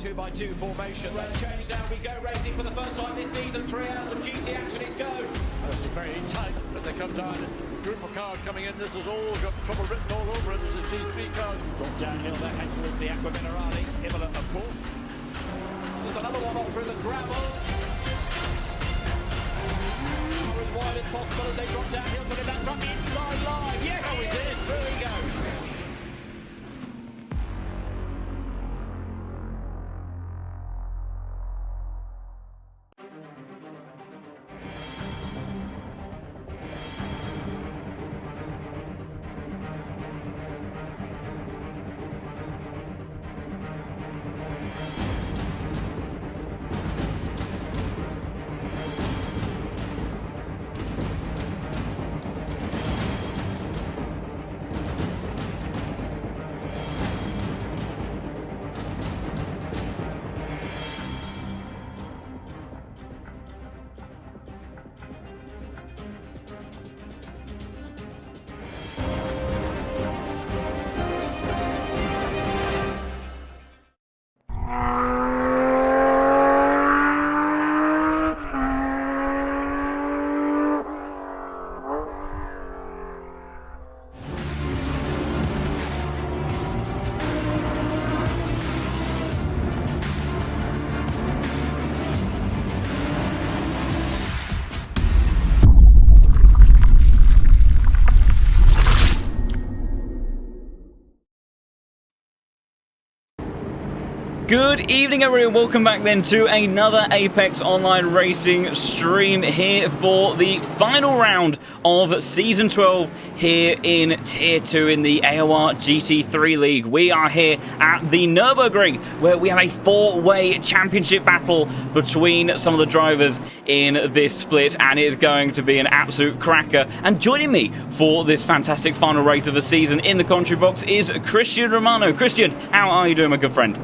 2x2 formation. Well, change now. We go racing for the first time this season. 3 hours of GT action. It's go. It's very tight as they come down. Group of cars coming in. This has all got trouble written all over it. This is G3 cars. Drop downhill there, head towards the Aqua Minerale. Imola, of course. There's another one off through the gravel. As wide as possible as they drop downhill, putting that from the inside line. Yes, oh, he did. Through he goes. Good evening everyone, welcome back then to another Apex Online Racing stream here for the final round of Season 12 here in Tier 2 in the AOR GT3 League. We are here at the Nürburgring where we have a four-way championship battle between some of the drivers in this split, and it is going to be an absolute cracker. And joining me for this fantastic final race of the season in the commentary box is Christian Romano. Christian, how are you doing, my good friend?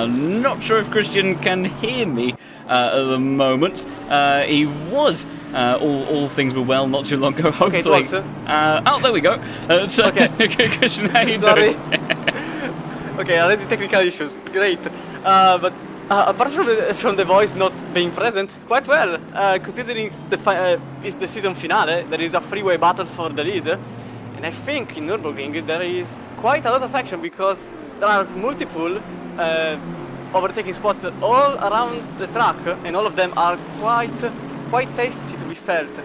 Not sure if Christian can hear me at the moment. He was, all things were well not too long ago, hopefully. Okay, it works, oh, there we go. So, okay. Christian, how you Sorry. doing? Okay, already technical issues. Great. But apart from the voice not being present, quite well. Considering it's the season finale, there is a freeway battle for the lead. And I think in Nürburgring there is quite a lot of action because there are multiple overtaking spots all around the track, and all of them are quite tasty to be felt.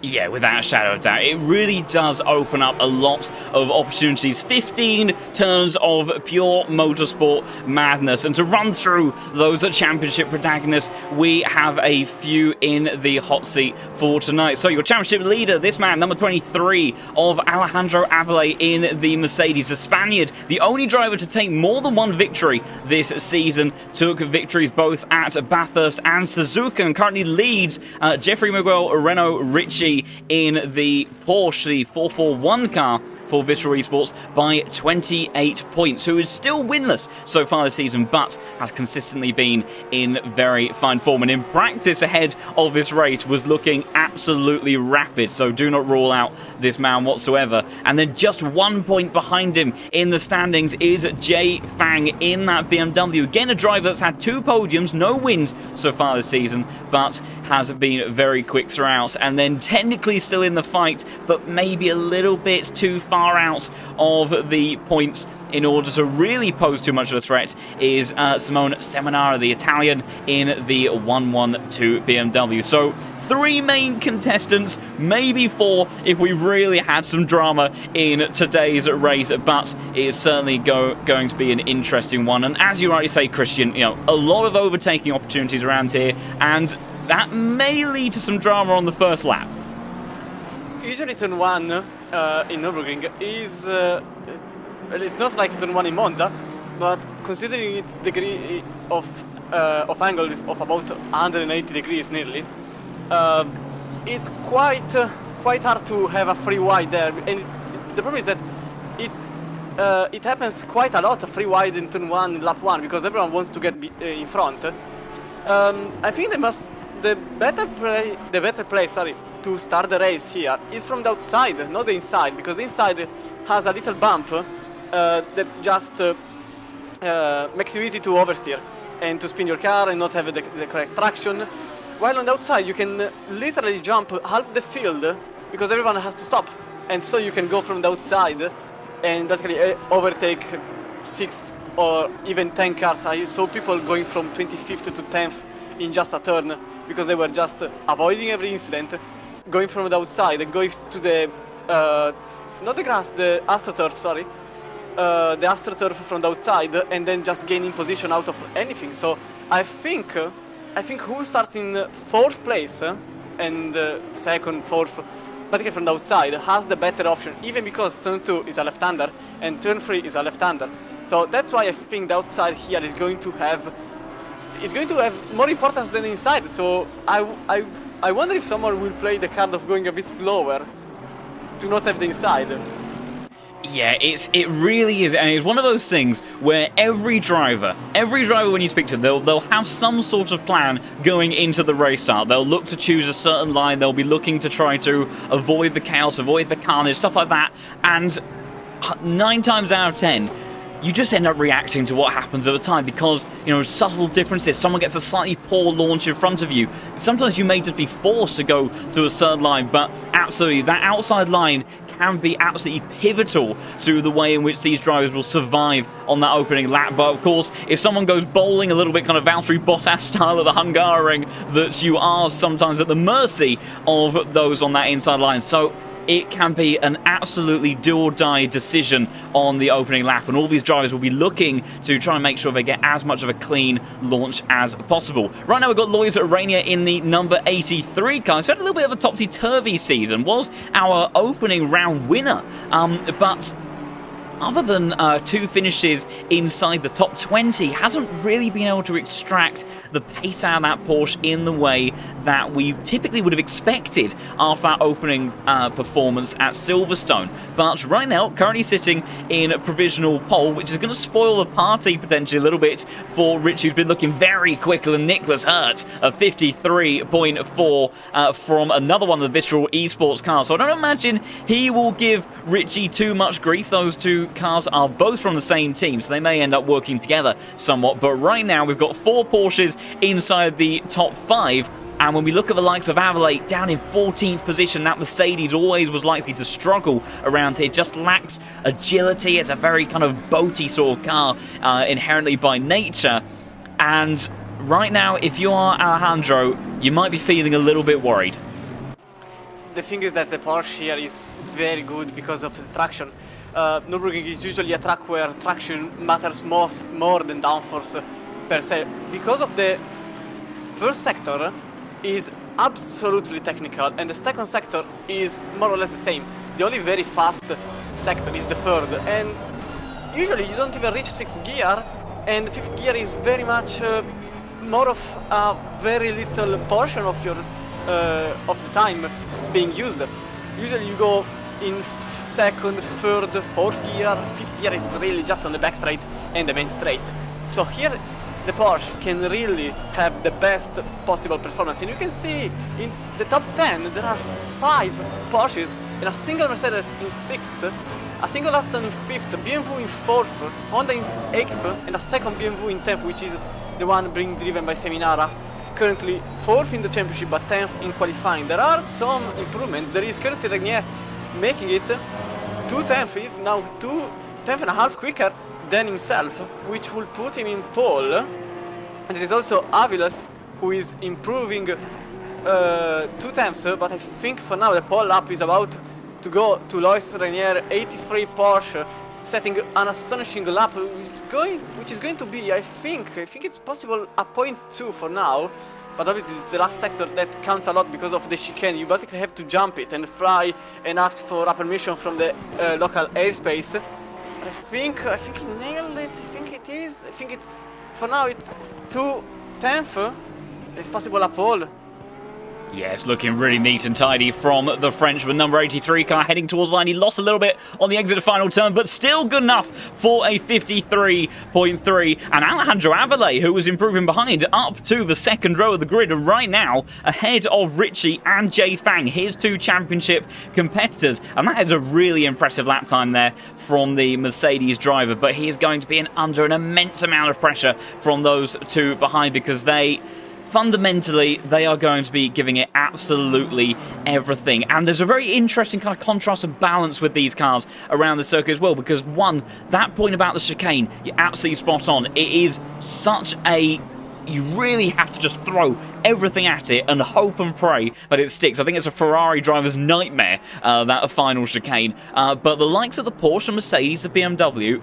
Yeah, without a shadow of doubt. It really does open up a lot of opportunities. 15 turns of pure motorsport madness. And to run through those championship protagonists, we have a few in the hot seat for tonight. So your championship leader, this man, number 23 of Alejandro Avila in the Mercedes. The Spaniard, the only driver to take more than one victory this season, took victories both at Bathurst and Suzuka, and currently leads Jeffrey Miguel Renault Ricci in the Porsche, the 441 car for Visual Esports, by 28 points, who is still winless so far this season, but has consistently been in very fine form. And in practice ahead of this race was looking absolutely rapid, so do not rule out this man whatsoever. And then just 1 point behind him in the standings is Jay Fang in that BMW. Again, a driver that's had 2 podiums, no wins so far this season, but has been very quick throughout. And then technically still in the fight, but maybe a little bit too far out of the points in order to really pose too much of a threat is Simone Seminara, the Italian in the 112 BMW. So 3 main contestants, maybe 4 if we really had some drama in today's race, but it is certainly going to be an interesting one. And as you rightly say, Christian, you know, a lot of overtaking opportunities around here, and that may lead to some drama on the first lap. Usually turn 1 in Nürburgring is it's not like turn 1 in Monza, but considering its degree of angle of about 180 degrees nearly, it's quite hard to have a free wide there. And the problem is that it happens quite a lot free wide in turn 1 in lap 1 because everyone wants to get in front. I think the better play to start the race here is from the outside, not the inside, because the inside has a little bump that just makes you easy to oversteer and to spin your car and not have the correct traction. While on the outside you can literally jump half the field because everyone has to stop, and so you can go from the outside and basically overtake 6 or even 10 cars. I saw people going from 25th to 10th in just a turn because they were just avoiding every incident, going from the outside and going to the not the grass, the AstroTurf, sorry, the AstroTurf from the outside, and then just gaining position out of anything. So I think who starts in 4th place and 2nd, 4th, basically from the outside, has the better option, even because turn 2 is a left-hander and turn 3 is a left-hander. So that's why I think the outside here is going to have more importance than the inside. So I wonder if someone will play the card of going a bit slower to not have the inside. Yeah, it really is, and it's one of those things where every driver when you speak to them, they'll have some sort of plan going into the race start. They'll look to choose a certain line, they'll be looking to try to avoid the chaos, avoid the carnage, stuff like that, and 9 times out of 10, you just end up reacting to what happens over time because, you know, subtle differences. Someone gets a slightly poor launch in front of you. Sometimes you may just be forced to go to a certain line, but absolutely, that outside line can be absolutely pivotal to the way in which these drivers will survive on that opening lap. But of course, if someone goes bowling a little bit kind of Valtteri Bottas style at the Hungaroring, that you are sometimes at the mercy of those on that inside line. So it can be an absolutely do-or-die decision on the opening lap, and all these drivers will be looking to try and make sure they get as much of a clean launch as possible. Right now we've got Lois Rainier in the number 83 car, so had a little bit of a topsy-turvy season, was our opening round winner, but other than 2 finishes inside the top 20, hasn't really been able to extract the pace out of that Porsche in the way that we typically would have expected after that opening performance at Silverstone. But right now, currently sitting in a provisional pole, which is going to spoil the party potentially a little bit for Rich, who's been looking very quick, and Nicholas Hurt, a 53.4 from another one of the Visceral Esports cars. So I don't imagine he will give Richie too much grief. Those 2 cars are both from the same team, so they may end up working together somewhat. But right now, we've got 4 Porsches inside the top 5. And when we look at the likes of Avalate down in 14th position, that Mercedes always was likely to struggle around here, just lacks agility. It's a very kind of boaty sort of car inherently by nature. And right now, if you are Alejandro, you might be feeling a little bit worried. The thing is that the Porsche here is very good because of the traction. Nürburgring is usually a track where traction matters more than downforce per se. Because of the first sector is absolutely technical, and the second sector is more or less the same. The only very fast sector is the third, and usually you don't even reach 6th gear, and the 5th gear is very much more of a very little portion of your of the time being used. Usually you go in 2nd, 3rd, 4th gear, 5th gear is really just on the back straight and the main straight. So here the Porsche can really have the best possible performance, and you can see in the top 10 there are 5 Porsches and a single Mercedes in 6th, a single Aston in 5th, BMW in 4th, Honda in 8th, and a second BMW in 10th, which is the one being driven by Seminara. Currently 4th in the championship but 10th in qualifying. There are some improvements. There is currently Rainier making it 2/10, is now 2/10 and a half quicker than himself, which will put him in pole. And there is also Aviles, who is improving 2/10, but I think for now the pole lap is about to go to Lois Rainier 83 Porsche, setting an astonishing lap, which is going to be, I think it's possible a 0.2 for now. But obviously it's the last sector that counts a lot because of the chicane. You basically have to jump it and fly and ask for a permission from the local airspace. I think he nailed it. I think it is. I think it's, for now it's 2/10. It's possible a pole. Yes, looking really neat and tidy from the Frenchman. Number 83 car heading towards the line. He lost a little bit on the exit of final turn, but still good enough for a 53.3. And Alejandro Avalé, who was improving behind, up to the 2nd row of the grid, and right now ahead of Richie and Jay Fang, his 2 championship competitors. And that is a really impressive lap time there from the Mercedes driver, but he is going to be under an immense amount of pressure from those 2 behind, because fundamentally, they are going to be giving it absolutely everything. And there's a very interesting kind of contrast and balance with these cars around the circuit as well, because one, that point about the chicane, you're absolutely spot on. It is such a... you really have to just throw everything at it and hope and pray that it sticks. I think it's a Ferrari driver's nightmare, that final chicane. But the likes of the Porsche and Mercedes, the BMW,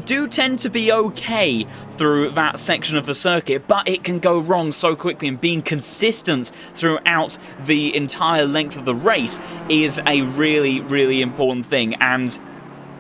do tend to be okay through that section of the circuit, but it can go wrong so quickly, and being consistent throughout the entire length of the race is a really, really important thing. And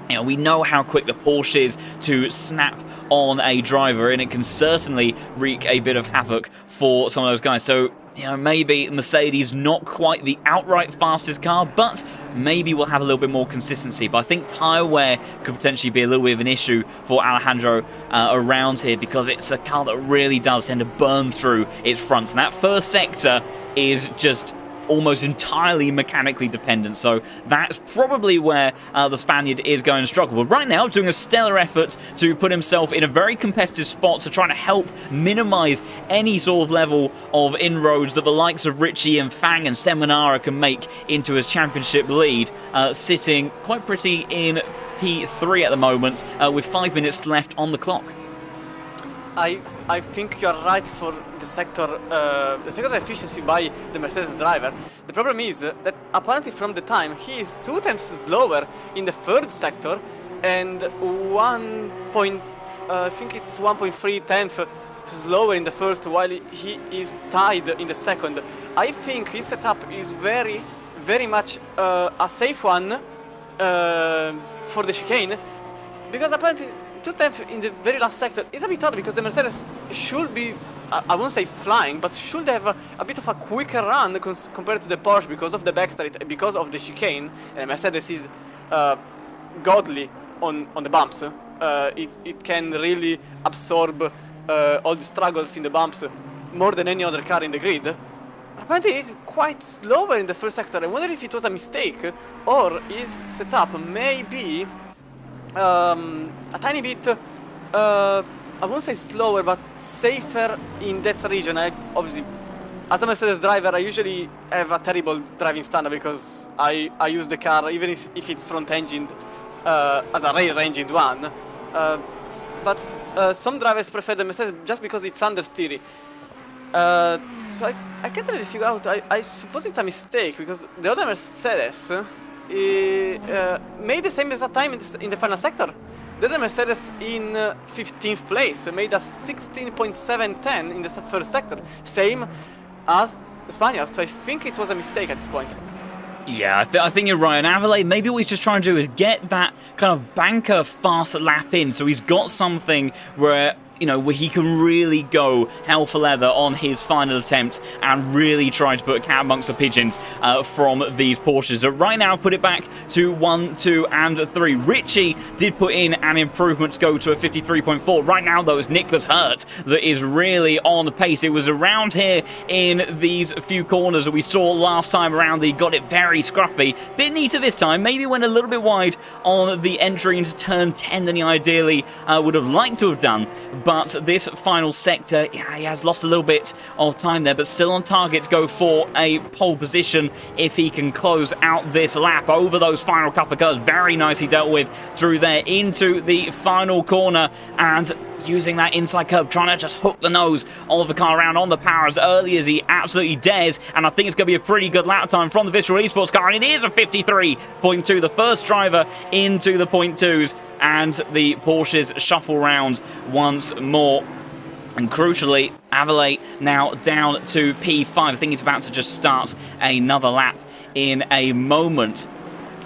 you know, we know how quick the Porsche is to snap on a driver, and it can certainly wreak a bit of havoc for some of those guys. So, you know, maybe Mercedes not quite the outright fastest car, but maybe we'll have a little bit more consistency. But I think tyre wear could potentially be a little bit of an issue for Alejandro around here, because it's a car that really does tend to burn through its fronts. And that first sector is just almost entirely mechanically dependent, so that's probably where the Spaniard is going to struggle. But right now, doing a stellar effort to put himself in a very competitive spot to try to help minimise any sort of level of inroads that the likes of Richie and Fang and Seminara can make into his championship lead, sitting quite pretty in P3 at the moment, with 5 minutes left on the clock. I think you're right for the sector efficiency by the Mercedes driver. The problem is that apparently from the time, he is 2 times slower in the third sector and I think it's 1.3 tenths slower in the first, while he is tied in the second. I think his setup is very much a safe one for the chicane, because apparently 2 tenths in the very last sector is a bit odd, because the Mercedes should be, I won't say flying, but should have a bit of a quicker run compared to the Porsche because of the backstraight, because of the chicane. And Mercedes is godly on the bumps. It can really absorb all the struggles in the bumps more than any other car in the grid. Apparently it's quite slower in the first sector. I wonder if it was a mistake, or his setup may be a tiny bit, I won't say slower, but safer in that region. Obviously, as a Mercedes driver, I usually have a terrible driving standard, because I use the car, even if it's front-engined, as a rear-engined one. But some drivers prefer the Mercedes just because it's understeery. So I can't really figure out. I suppose it's a mistake, because the other Mercedes made the same exact time in the final sector. The other Mercedes in 15th place made a 16.710 in the first sector, same as the Spaniard. So I think it was a mistake at this point. Yeah, I think you're right. And Avellay, maybe what he's just trying to do is get that kind of banker fast lap in, so he's got something where, you know, where he can really go hell for leather on his final attempt and really try to put a cat amongst the pigeons from these Porsches. So right now, put it back to 1, 2, and 3. Richie did put in an improvement to go to a 53.4. Right now, though, it's Nicholas Hurt that is really on the pace. It was around here in these few corners that we saw last time around. He got it very scruffy. Bit neater this time. Maybe went a little bit wide on the entry into turn 10 than he ideally would have liked to have done. But this final sector, yeah, he has lost a little bit of time there, but still on target to go for a pole position if he can close out this lap over those final couple of cars. Very nicely dealt with through there into the final corner, and using that inside curve, trying to just hook the nose of the car around on the power as early as he absolutely dares. And I think it's going to be a pretty good lap time from the Visceral Esports car, and it is a 53.2, the first driver into the .2s, and the Porsches shuffle round once more. And crucially, Avellay now down to P5. I think he's about to just start another lap in a moment.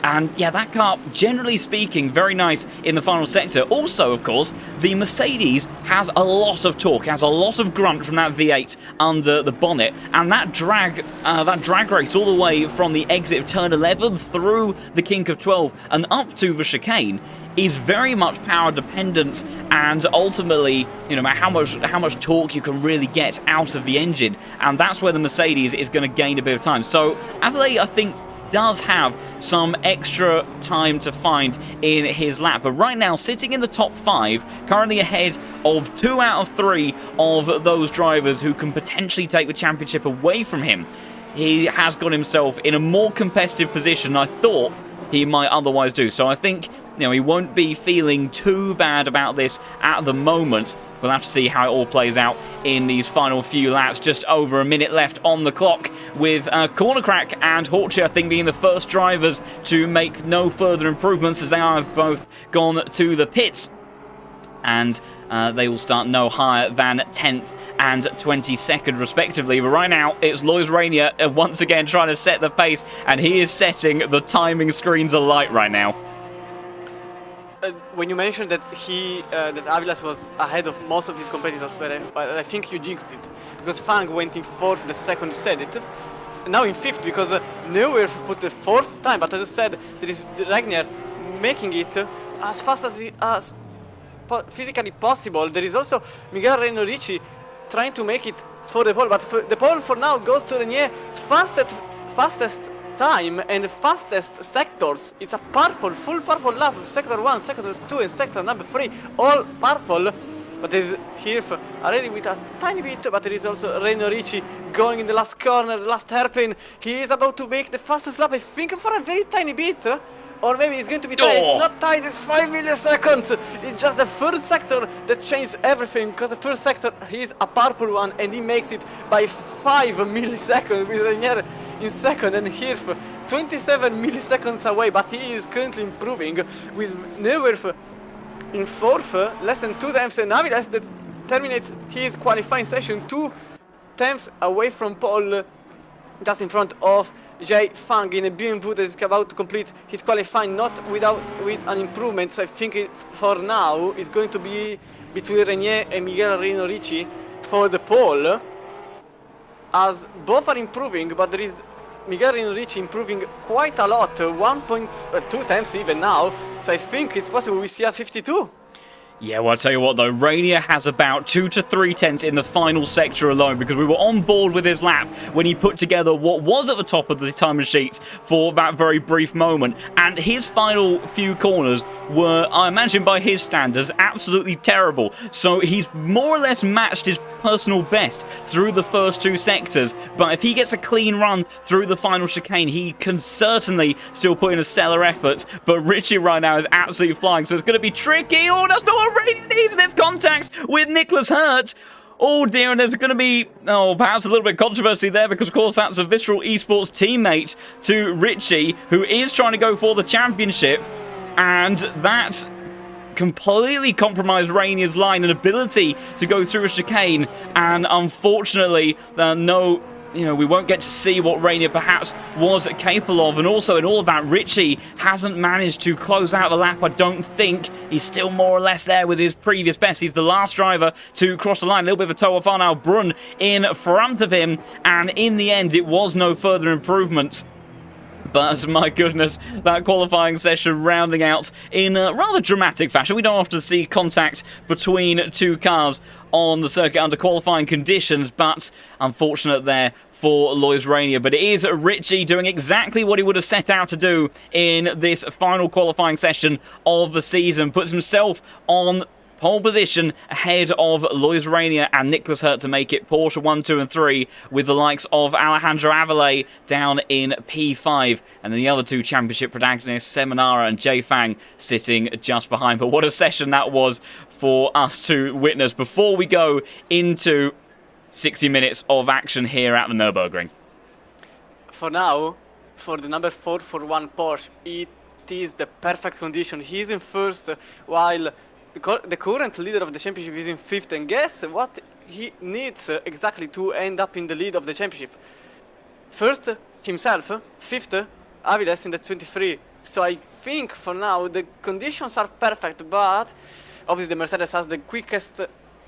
And yeah, that car, generally speaking, very nice in the final sector. Also, of course, the Mercedes has a lot of torque, has a lot of grunt from that V8 under the bonnet, and that drag race all the way from the exit of turn 11 through the kink of 12 and up to the chicane is very much power dependent, and ultimately, you know, how much torque you can really get out of the engine, and that's where the Mercedes is going to gain a bit of time. So Avellay, I think, does have some extra time to find in his lap, but right now sitting in the top 5, currently ahead of 2 out of 3 of those drivers who can potentially take the championship away from him. He has got himself in a more competitive position than I thought he might otherwise do. So I think, you know, he won't be feeling too bad about this at the moment. We'll have to see how it all plays out in these final few laps. Just over a minute left on the clock, with Corner Crack and Horchy, I think, being the first drivers to make no further improvements, as they have both gone to the pits. And they will start no higher than 10th and 22nd respectively. But right now, it's Lois Rainier once again trying to set the pace, and he is setting the timing screens alight right now. When you mentioned that that Avilas was ahead of most of his competitors, I think you jinxed it, because Fang went in 4th the second you said it. Now in 5th, because Neuer put the 4th time, but as you said, there is Rainier making it as fast as physically possible. There is also Miguel Reno Ricci trying to make it for the pole, but the pole for now goes to Rainier. Fastest time and fastest sectors. It's a purple, full purple lap. Sector 1, sector 2, and sector number 3, all purple. But there is Hirf already with a tiny bit, but there is also Reno Ricci going in the last corner, the last hairpin. He is about to make the fastest lap, I think, for a very tiny bit. Or maybe it's going to be tight. Oh. It's not tight, it's 5 milliseconds. It's just the first sector that changed everything, because the first sector is a purple one, and he makes it by 5 milliseconds with Rainier in second and Hirf 27 milliseconds away, but he is currently improving with Nürburgring in 4th, less than 2 times, and Aviles that terminates his qualifying session 2 times away from pole, just in front of Jay Fang in a BMW that is about to complete his qualifying, not with an improvement. So I think for now it's going to be between Renier and Miguel Rino Ricci for the pole, as both are improving, but there is Miguel Rino Ricci improving quite a lot, 1.2 times even now. So I think it's possible we see a 52. Yeah, well, I'll tell you what, though. Rainier has about 2 to 3 tenths in the final sector alone, because we were on board with his lap when he put together what was at the top of the timing sheets for that very brief moment. And his final few corners were, I imagine by his standards, absolutely terrible. So he's more or less matched his personal best through the first 2 sectors. But if he gets a clean run through the final chicane, he can certainly still put in a stellar effort. But Richie right now is absolutely flying, so it's going to be tricky. Oh, that's not what Rainier needs, and it's contact with Nicholas Hurt. Oh dear, and there's going to be, perhaps a little bit of controversy there, because of course that's a Visceral Esports teammate to Richie, who is trying to go for the championship, and that completely compromised Rainier's line and ability to go through a chicane, and unfortunately, we won't get to see what Rainier perhaps was capable of. And also in all of that, Richie hasn't managed to close out the lap, I don't think. He's still more or less there with his previous best. He's the last driver to cross the line. A little bit of a toe off Arnaud Brun in front of him, and in the end it was no further improvement. But my goodness, that qualifying session rounding out in a rather dramatic fashion. We don't often see contact between 2 cars on the circuit under qualifying conditions, but unfortunate there for Lois Rainier. But it is Richie doing exactly what he would have set out to do in this final qualifying session of the season. Puts himself on pole position ahead of Lois Rainier and Nicholas Hurt to make it Porsche 1, 2 and 3, with the likes of Alejandro Avila down in P5, and then the other 2 championship protagonists, Seminara and Jay Fang, sitting just behind. But what a session that was for us to witness before we go into 60 minutes of action here at the Nürburgring. For now, for the number 441 Porsche, it is the perfect condition. He's in first, while the current leader of the championship is in 5th, and guess what he needs exactly to end up in the lead of the championship? First, himself, 5th, Aviles in the 23. So I think for now the conditions are perfect, but obviously the Mercedes has the quickest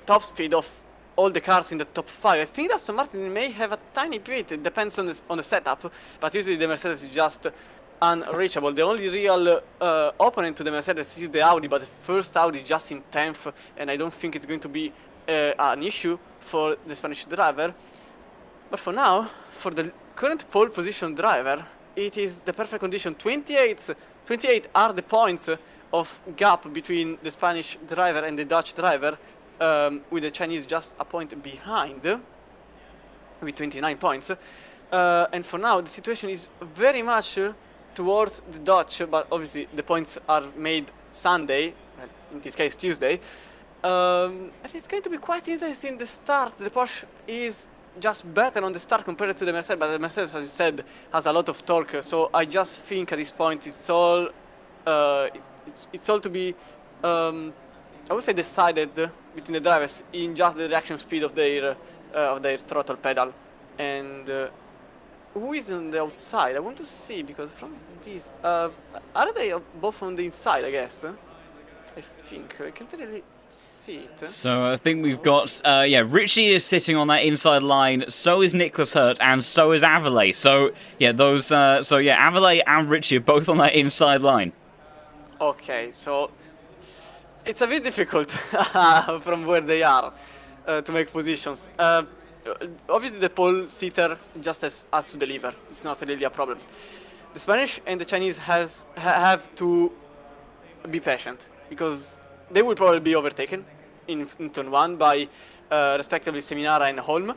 top speed of all the cars in the top 5. I think Aston Martin may have a tiny bit, it depends on the setup, but usually the Mercedes is just unreachable. The only real opponent to the Mercedes is the Audi, but the first Audi is just in 10th, and I don't think it's going to be an issue for the Spanish driver. But for now, for the current pole position driver, it is the perfect condition. 28 are the points of gap between the Spanish driver and the Dutch driver, with the Chinese just a point behind, with 29 points. And for now, the situation is very much towards the Dutch, but obviously the points are made Sunday, in this case Tuesday. And it's going to be quite interesting. The start, the Porsche is just better on the start compared to the Mercedes, but the Mercedes, as you said, has a lot of torque. So I just think at this point it's all to be, I would say, decided between the drivers in just the reaction speed of their throttle pedal. And who is on the outside? I want to see, because from this, are they both on the inside? I guess. I think I can't really see it. So I think we've got, Richie is sitting on that inside line. So is Nicholas Hurt, and so is Avila. So yeah, Avila and Richie are both on that inside line. Okay, so it's a bit difficult from where they are to make positions. Obviously, the pole sitter just has to deliver. It's not really a problem. The Spanish and the Chinese have to be patient, because they will probably be overtaken in turn 1 by respectively Seminara and Holm,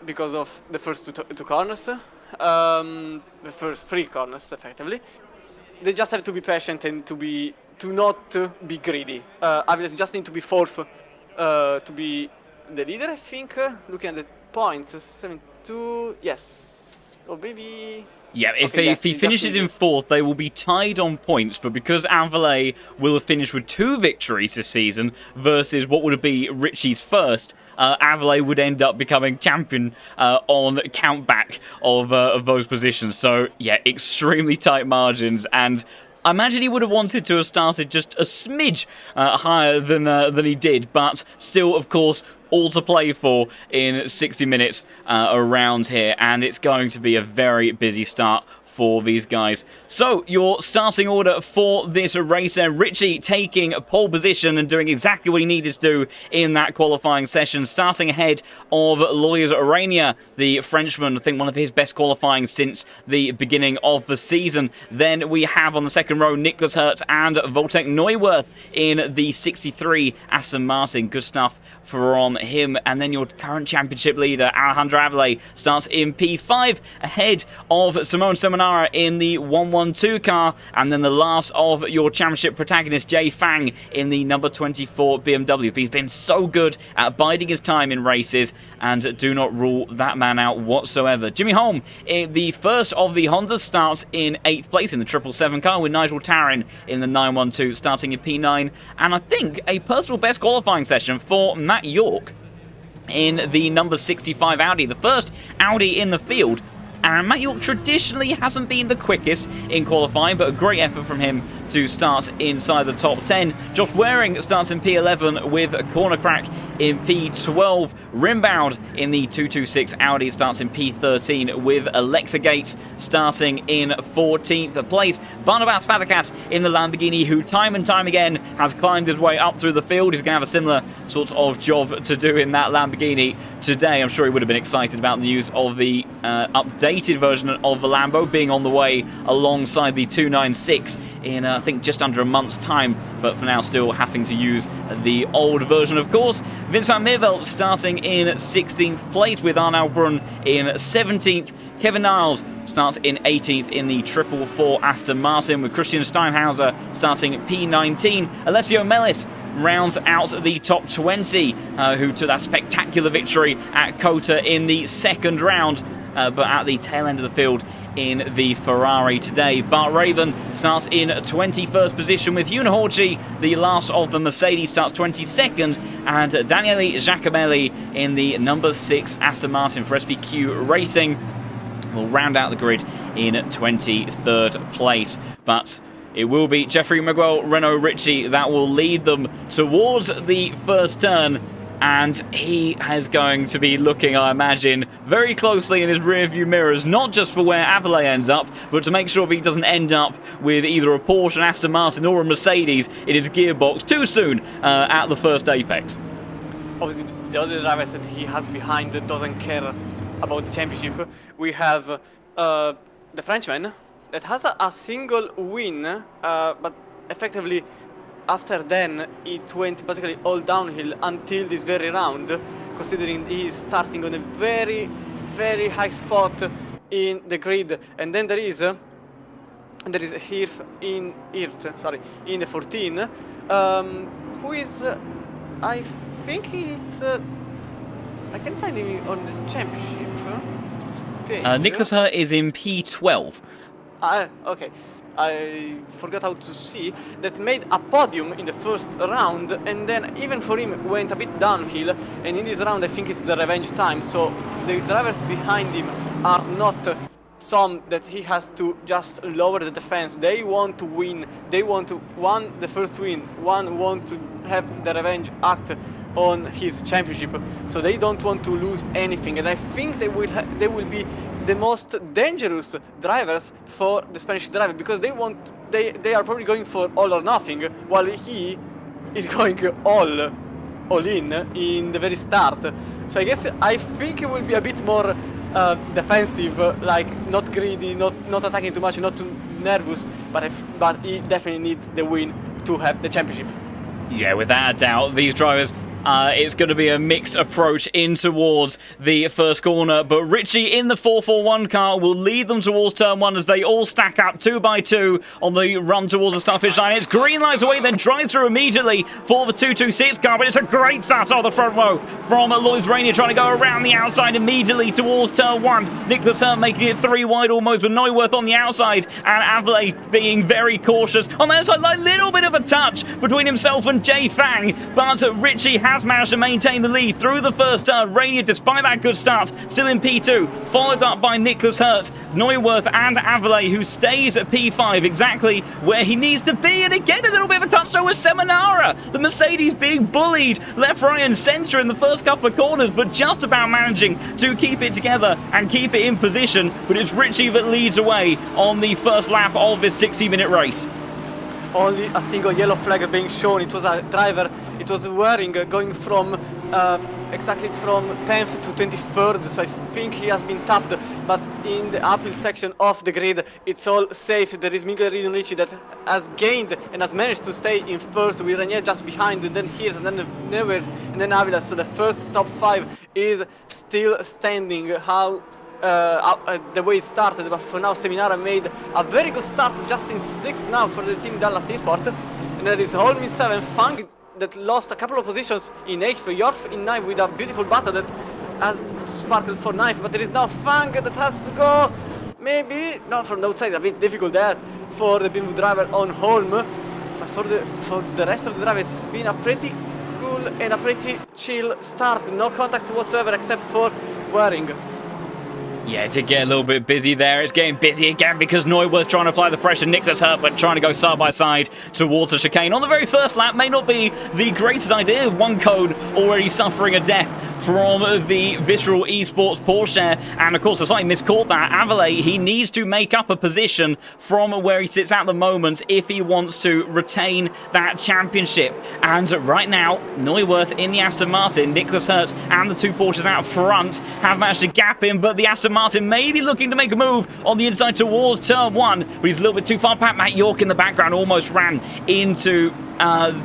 because of the first two corners, the first 3 corners effectively. They just have to be patient and to not be greedy. Aviles just need to be 4th to be the leader, I think. Looking at the points, 7-2, yes, or maybe Yeah, if, Okay, if he finishes in 4th, they will be tied on points, but because Averlay will have finished with 2 victories this season versus what would be Richie's first, Averlay would end up becoming champion on countback of those positions. So, yeah, extremely tight margins, and I imagine he would have wanted to have started just a smidge higher than he did, but still, of course, all to play for in 60 minutes around here, and it's going to be a very busy start for these guys. So, your starting order for this race, Richie taking pole position and doing exactly what he needed to do in that qualifying session, starting ahead of Lois Arania, the Frenchman, I think one of his best qualifying since the beginning of the season. Then we have on the second row Nicholas Hurt and Voltek Neuwirth in the 63 Aston Martin. Good stuff from him. And then your current championship leader, Alejandro Averlay, starts in P5 ahead of Simone Seminara in the 112 car. And then the last of your championship protagonist, Jay Fang, in the number 24 BMW. He's been so good at biding his time in races, and do not rule that man out whatsoever. Jimmy Holm, the first of the Hondas, starts in 8th place in the 777 car, with Nigel Tarrin in the 912 starting in P9. And I think a personal best qualifying session for Matt York in the number 65 Audi, the first Audi in the field. And Matt York traditionally hasn't been the quickest in qualifying, but a great effort from him to start inside the top 10. Josh Waring starts in P11 with a corner crack in P12. Rimbaud in the 226 Audi starts in P13 with Alexa Gates starting in 14th place. Barnabas Fazekas in the Lamborghini, who time and time again has climbed his way up through the field. He's going to have a similar sort of job to do in that Lamborghini today. I'm sure he would have been excited about the news of the updated version of the Lambo being on the way alongside the 296 in I think just under a month's time, but for now still having to use the old version, of course. Vincent Meerveld starting in 16th place with Arnaud Brun in 17th. Kevin Niles starts in 18th in the 444 Aston Martin, with Christian Steinhauser starting P19. Alessio Mellis rounds out the top 20, who took that spectacular victory at COTA in the second round, but at the tail end of the field in the Ferrari today. Bart Raven starts in 21st position with Hune Horji, the last of the Mercedes, starts 22nd, and Daniele Giacomelli in the number 6 Aston Martin for SBQ Racing will round out the grid in 23rd place. But it will be Jeffrey Miguel Renault Ritchie that will lead them towards the first turn, and he is going to be looking, I imagine, very closely in his rear-view mirrors, not just for where Averlay ends up, but to make sure that he doesn't end up with either a Porsche, an Aston Martin, or a Mercedes in his gearbox too soon at the first apex. Obviously, the other drivers that he has behind doesn't care about the championship. We have the Frenchman that has a single win, but effectively after then it went basically all downhill until this very round, considering he is starting on a very, very high spot in the grid. And then there is Hirth in the 14, who is I think he's I can find him on the championship page. Nicholas Hurt is in P12. Okay. I forgot how to see that made a podium in the first round, and then even for him went a bit downhill, and in this round I think it's the revenge time, so the drivers behind him are not some that he has to just lower the defense. They want to win, they want to, one, the first win, one want to have the revenge act on his championship, so they don't want to lose anything, and I think they will be the most dangerous drivers for the Spanish driver, because they are probably going for all or nothing, while he is going all in the very start. So I think it will be a bit more defensive, like not greedy, not attacking too much, not too nervous, but he definitely needs the win to have the championship. Yeah, without a doubt, these drivers It's going to be a mixed approach in towards the first corner, but Richie in the 441 car will lead them towards turn 1 as they all stack up 2 by 2 on the run towards the start finish line. It's green lights away, then drive through immediately for the 226 car, but it's a great start on the front row from Lloyd's Rainier, trying to go around the outside immediately towards turn 1. Nicholas Hurt making it 3 wide almost, but Neuwirth on the outside, and Avelay being very cautious on the outside. A little bit of a touch between himself and Jay Fang, but Richie has managed to maintain the lead through the first turn. Rainier, despite that good start, still in P2, followed up by Nicholas Hurt, Neuwirth and Avelay, who stays at P5, exactly where he needs to be. And again, a little bit of a touch though with Seminara. The Mercedes being bullied left, right and centre in the first couple of corners, but just about managing to keep it together and keep it in position. But it's Richie that leads away on the first lap of this 60-minute race. Only a single yellow flag being shown. It was a driver, it was wearing, going from exactly from 10th to 23rd, so I think he has been tapped, but in the uphill section of the grid it's all safe. There is Miguel Ricci that has gained and has managed to stay in first, with Ranier just behind, and then here, and then Neuwirth, and then Avila, so the first top 5 is still standing. How the way it started, but for now Seminara made a very good start, just in 6th now for the team Dallas Esport, and there is Holm in 7th, Fang that lost a couple of positions in 8th, York in 9th with a beautiful battle that has sparkled for 9th, but there is now Fang that has to go, maybe, not from the outside, a bit difficult there for the BMW driver on Holm, but for the rest of the drivers it's been a pretty cool and a pretty chill start, no contact whatsoever except for Waring. Yeah, it did get a little bit busy there. It's getting busy again because Neuwirth trying to apply the pressure. Nicholas Hurt, but trying to go side by side towards the chicane. On the very first lap, may not be the greatest idea. One cone already suffering a death from the Visceral Esports Porsche, and of course, I slightly miscalled that. Avelay, he needs to make up a position from where he sits at the moment if he wants to retain that championship. And right now, Neuwirth in the Aston Martin, Nicholas Hurt and the 2 Porsches out front have managed to gap him, but the Aston Martin may be looking to make a move on the inside towards turn 1, but he's a little bit too far back. Matt York in the background almost ran into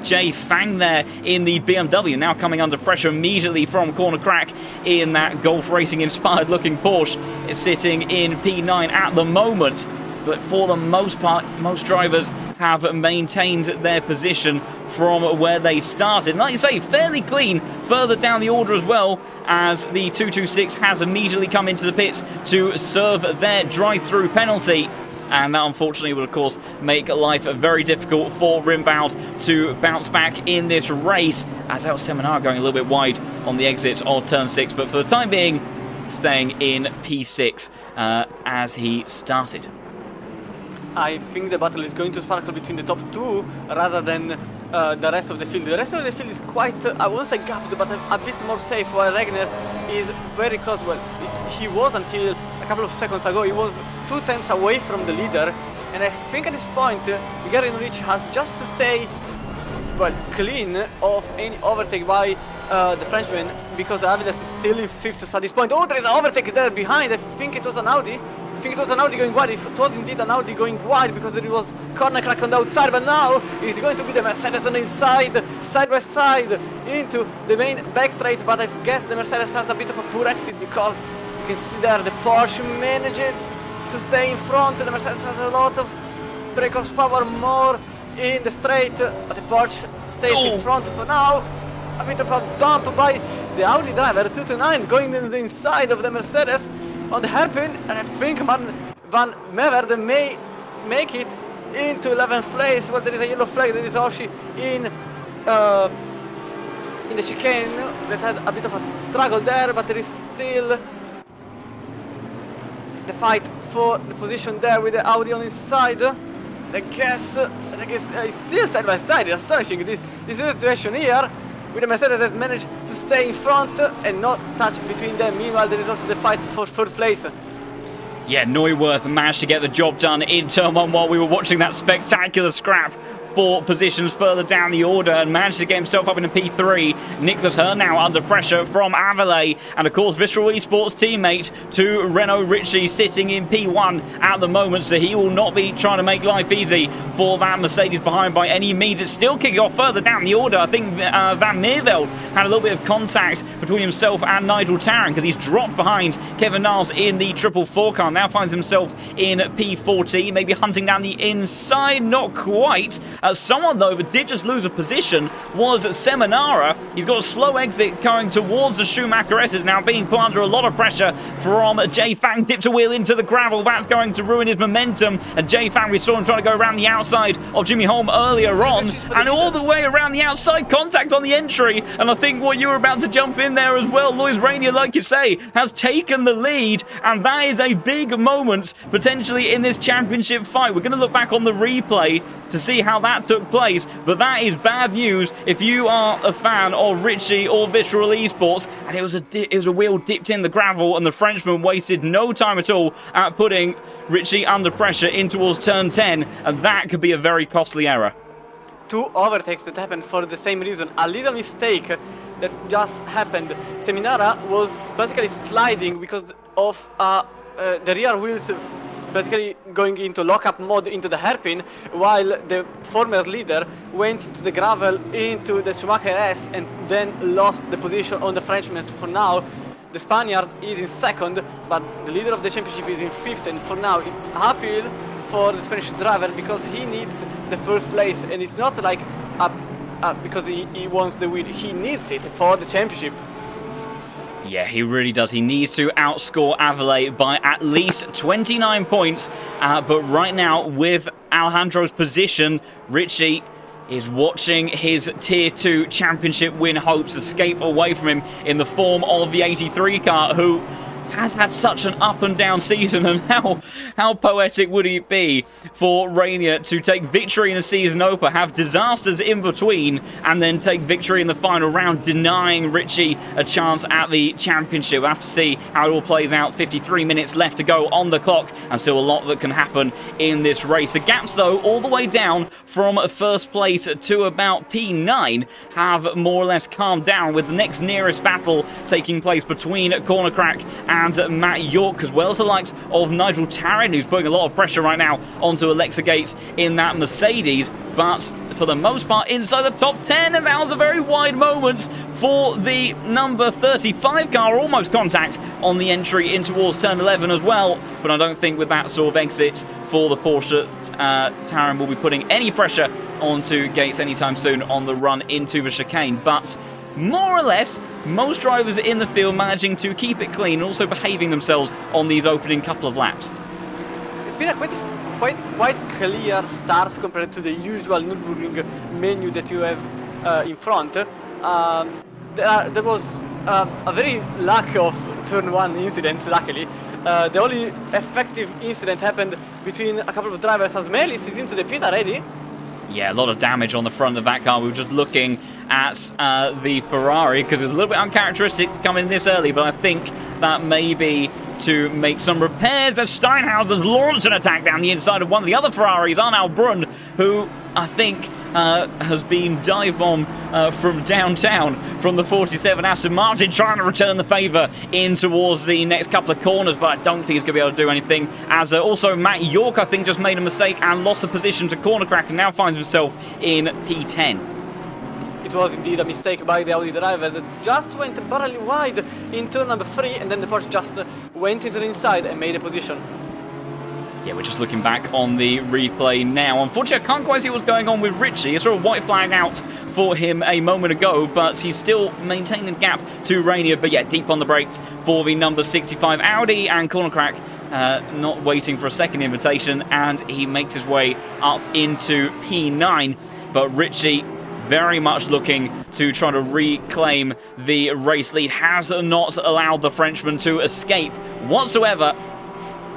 Jay Fang there in the BMW, now coming under pressure immediately from corner crack in that Golf Racing inspired looking Porsche. It's sitting in P9 at the moment, but for the most part, most drivers have maintained their position from where they started. And like you say, fairly clean further down the order as well, as the 226 has immediately come into the pits to serve their drive-through penalty. And that unfortunately would of course make life very difficult for Rimbaud to bounce back in this race, as that was Seminar going a little bit wide on the exit of turn 6, but for the time being staying in P6 as he started. I think the battle is going to sparkle between the top 2 rather than the rest of the field. The rest of the field is quite, I won't say gapped, but a bit more safe, while Regner is very close. Well, he was until a couple of seconds ago, he was 2 times away from the leader, and I think at this point, Miguel Ricci has just to stay, well, clean of any overtake by the Frenchman, because Avidas is still in 5th. So at this point, oh, there is an overtake there behind. I think it was an Audi. I think it was an Audi going wide. If it was indeed an Audi going wide, because there was corner crack on the outside, but now it's going to be the Mercedes on the inside, side by side into the main back straight. But I guess the Mercedes has a bit of a poor exit, because you can see there the Porsche manages to stay in front. The Mercedes has a lot of brake horsepower more in the straight, but the Porsche stays in front for now. A bit of a bump by the Audi driver, 229, going into the inside of the Mercedes on the hairpin, and I think Van Meverde may make it into 11th place. Well, there is a yellow flag. There is Oshie in the chicane that had a bit of a struggle there, but there is still the fight for the position there with the Audi on his side. I guess is still side by side. It's astonishing, this situation here, with the Mercedes has managed to stay in front and not touch between them. Meanwhile, there is also the fight for 3rd place. Yeah, Neuwirth managed to get the job done in turn 1 while we were watching that spectacular scrap 4 positions further down the order and managed to get himself up into P3. Nicholas Hearn now under pressure from Avelay, and of course Visceral Esports teammate to Renault Ritchie sitting in P1 at the moment, so he will not be trying to make life easy for that Mercedes behind by any means. It's still kicking off further down the order. I think Van Meerveld had a little bit of contact between himself and Nigel Tarrant because he's dropped behind Kevin Niles in the 444 car. Now finds himself in P14, maybe hunting down the inside, not quite. Someone though that did just lose a position was Seminara. He's got a slow exit going towards the Schumacher S, is now being put under a lot of pressure from Jay Fang. Dips a wheel into the gravel, that's going to ruin his momentum, and Jay Fang, we saw him trying to go around the outside of Jimmy Holm earlier on, and all the way around the outside, contact on the entry, and I think what you were about to jump in there as well, Lois Rainier, like you say, has taken the lead, and that is a big moment potentially in this championship fight. We're going to look back on the replay to see how that took place, but that is bad news if you are a fan of Ritchie or Visceral Esports. And it was a wheel dipped in the gravel, and the Frenchman wasted no time at all at putting Ritchie under pressure in towards turn 10, and that could be a very costly error. 2 overtakes that happened for the same reason. A little mistake that just happened. Seminara was basically sliding because of the rear wheels basically going into lockup mode into the hairpin, while the former leader went to the gravel into the Schumacher S and then lost the position on the Frenchman. For now, the Spaniard is in 2nd, but the leader of the championship is in 5th, and for now it's uphill for the Spanish driver because he needs the 1st place, and it's not like because he wants the win, he needs it for the championship. Yeah, he really does. He needs to outscore Avelay by at least 29 points. But right now, with Alejandro's position, Ritchie is watching his Tier 2 championship win hopes escape away from him in the form of the 83 car, who has had such an up and down season, and how poetic would it be for Rainier to take victory in a season opener, have disasters in between, and then take victory in the final round, denying Ritchie a chance at the championship. We'll have to see how it all plays out. 53 minutes left to go on the clock, and still a lot that can happen in this race. The gaps, though, all the way down from 1st place to about P9 have more or less calmed down, with the next nearest battle taking place between Corner Crack and Matt York, as well as the likes of Nigel Tarrant, who's putting a lot of pressure right now onto Alexa Gates in that Mercedes. But for the most part, inside the top 10, and that was a very wide moment for the number 35 car. Almost contact on the entry in towards turn 11 as well, but I don't think with that sort of exit for the Porsche, Tarrant will be putting any pressure onto Gates anytime soon on the run into the chicane. But more or less, most drivers in the field managing to keep it clean and also behaving themselves on these opening couple of laps. It's been a quite clear start compared to the usual Nürburgring menu that you have in front. There was a very lack of turn 1 incidents, luckily. The only effective incident happened between a couple of drivers as Melis is into the pit already. Yeah, a lot of damage on the front of that car. We were just looking at the Ferrari because it's a little bit uncharacteristic to come in this early, but I think that may be to make some repairs as Steinhauser's launched an attack down the inside of one of the other Ferraris, Arnaud Brun, who I think has been dive bombed from downtown from the 47 Aston Martin, trying to return the favour in towards the next couple of corners, but I don't think he's going to be able to do anything. As also Matt York, I think, just made a mistake and lost the position to Corner Crack and now finds himself in P10. It was indeed a mistake by the Audi driver that just went barely wide in turn number 3, and then the Porsche just went into the inside and made a position. Yeah, we're just looking back on the replay now. Unfortunately, I can't quite see what's going on with Ritchie. I saw a white flag out for him a moment ago, but he's still maintaining the gap to Rainier. But yeah, deep on the brakes for the number 65 Audi, and Corner Crack not waiting for a second invitation, and he makes his way up into P9. But Ritchie very much looking to try to reclaim the race lead, has not allowed the Frenchman to escape whatsoever.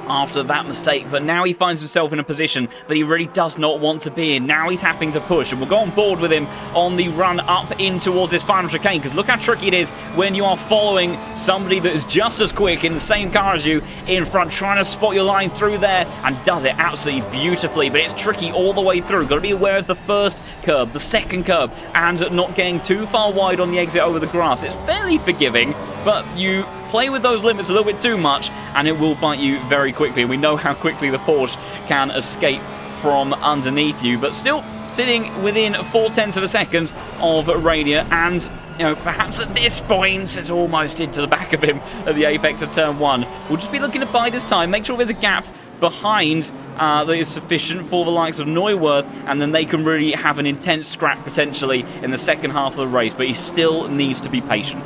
after that mistake, but now he finds himself in a position that he really does not want to be in. Now he's having to push, and we'll go on board with him on the run up in towards this final chicane, because look how tricky it is when you are following somebody that is just as quick in the same car as you in front, trying to spot your line through there, and does it absolutely beautifully, but it's tricky all the way through. Got to be aware of the first curb, the second curb, and not getting too far wide on the exit over the grass. It's fairly forgiving, but you play with those limits a little bit too much and it will bite you very quickly. We know how quickly the Porsche can escape from underneath you, but still sitting within 0.4 of a second of Rainier, and you know, perhaps at this point it's almost into the back of him at the apex of turn 1. We'll just be looking to bide his time, make sure there's a gap behind that is sufficient for the likes of Neuwirth, and then they can really have an intense scrap potentially in the second half of the race, but he still needs to be patient.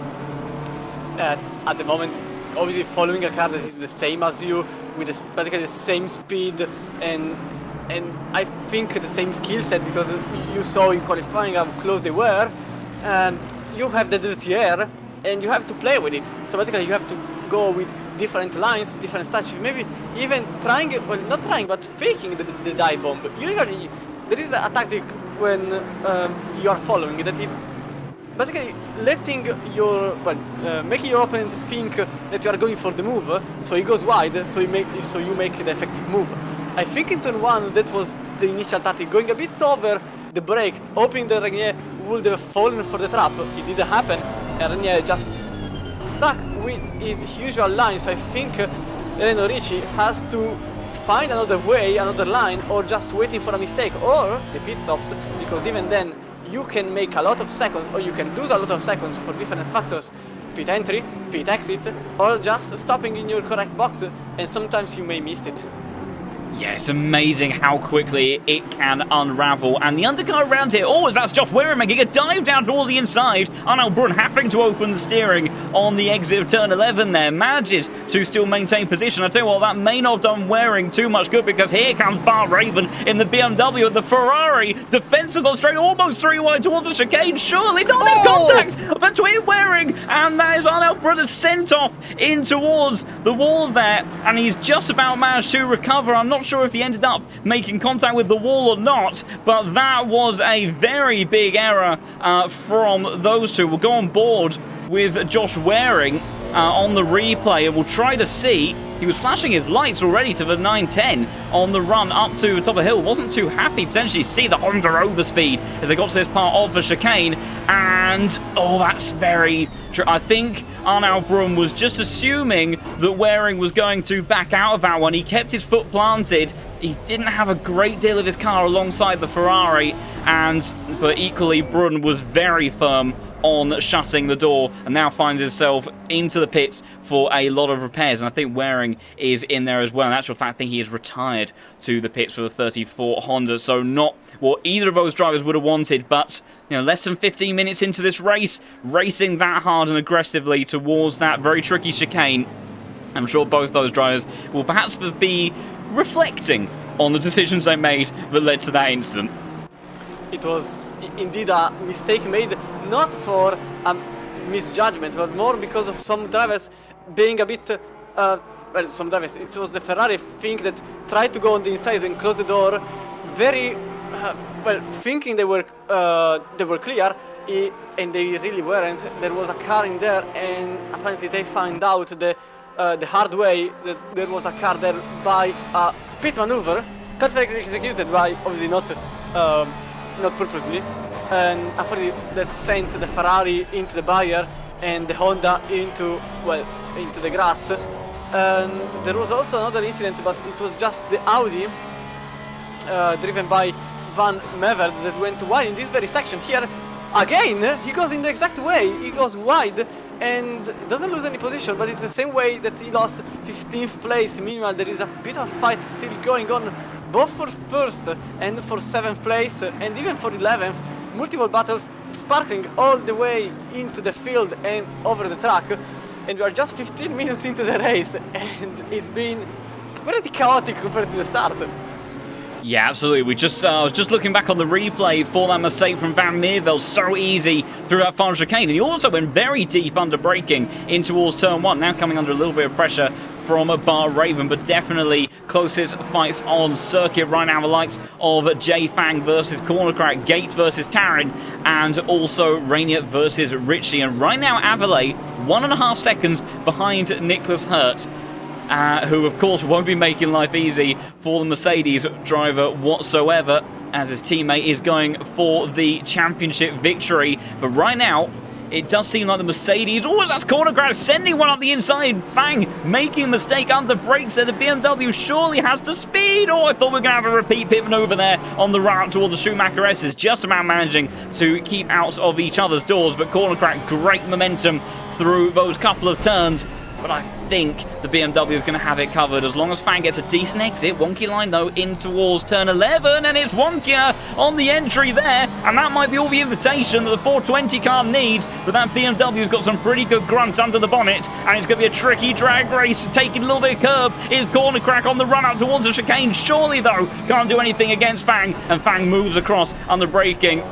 At the moment, obviously following a car that is the same as you, with basically the same speed and I think the same skill set, because you saw in qualifying how close they were, and you have the dirty air and you have to play with it. So basically you have to go with different lines, different strategies, maybe even trying, well, not trying, but faking the dive bomb. Usually there is a tactic when you are following that is basically letting your, making your opponent think that you are going for the move, so he goes wide, so you make the effective move. I think in turn 1 that was the initial tactic, going a bit over the brake, hoping that Rainier would have fallen for the trap. It didn't happen, and Rainier just stuck with his usual line, so I think Eleno Ricci has to find another way, another line, or just waiting for a mistake, or the pit stops, because even then you can make a lot of seconds, or you can lose a lot of seconds for different factors. Pit entry, pit exit, or just stopping in your correct box, and sometimes you may miss it. Yeah, it's amazing how quickly it can unravel. And the undercar around here, that's Josh Waring making a dive down towards the inside. Arnold Brun having to open the steering on the exit of turn 11 there. Manages to still maintain position. I tell you what, that may not have done Waring too much good, because here comes Bar Raven in the BMW. The Ferrari defense has gone straight, almost 3 wide towards the chicane. Surely not in contact between Waring, and that is Arnold Brun sent off in towards the wall there. And he's just about managed to recover. I'm not sure if he ended up making contact with the wall or not, but that was a very big error from those two. We'll go on board with Josh Waring on the replay, and we'll try to see. He was flashing his lights already to the 910 on the run up to the top of the hill. Wasn't too happy. Potentially see the Honda overspeed as they got to this part of the chicane. And, that's very true. I think Arnold Brun was just assuming that Waring was going to back out of that one. He kept his foot planted. He didn't have a great deal of his car alongside the Ferrari, but equally Brun was very firm on shutting the door, and now finds himself into the pits for a lot of repairs. And I think Waring is in there as well. In actual fact, I think he is retired to the pits for the 34 Honda, so not what either of those drivers would have wanted. But less than 15 minutes into this race, racing that hard and aggressively towards that very tricky chicane, I'm sure both those drivers will perhaps be reflecting on the decisions they made that led to that incident. It was indeed a mistake made, not for a misjudgment, but more because of some drivers being a bit, some drivers, it was the Ferrari, I think, that tried to go on the inside and close the door, very, thinking they were clear, and they really weren't. There was a car in there, and apparently they found out the hard way that there was a car there by a pit maneuver, perfectly executed by, obviously not purposely, and apparently that sent the Ferrari into the barrier and the Honda into the grass. And there was also another incident, but it was just the Audi driven by Van Meverd that went wide in this very section here. Again, he goes in the exact way, he goes wide and doesn't lose any position, but it's the same way that he lost 15th place. Meanwhile, there is a bit of fight still going on, both for 1st and for 7th place, and even for 11th. Multiple battles sparkling all the way into the field and over the track, and we are just 15 minutes into the race, and it's been pretty chaotic compared to the start. Yeah, absolutely. We just I was just looking back on the replay for that mistake from Van Meerveld. So easy through that final chicane. And he also went very deep under braking in towards turn 1. Now coming under a little bit of pressure from Bar Raven, but definitely closest fights on circuit right now. The likes of Jay Fang versus Corner Crack, Gates versus Taran, and also Rainier versus Richie. And right now, Avalé 1.5 seconds behind Nicholas Hurt, who of course won't be making life easy for the Mercedes driver whatsoever, as his teammate is going for the championship victory. But right now, it does seem like the Mercedes... Oh, that's Corner Crack sending one up the inside. Fang making a mistake under brakes there. The BMW surely has the speed. Oh, I thought we were going to have a repeat pit maneuver there on the run up towards the Schumacher S's. Just about managing to keep out of each other's doors. But Corner Crack, great momentum through those couple of turns. But I think the BMW is going to have it covered as long as Fang gets a decent exit. Wonky line, though, in towards turn 11, and it's Wonky on the entry there, and that might be all the invitation that the 420 car needs, but that BMW's got some pretty good grunts under the bonnet, and it's going to be a tricky drag race, taking a little bit of curb. Is Corner Crack on the run up towards the chicane? Surely, though, can't do anything against Fang, and Fang moves across under braking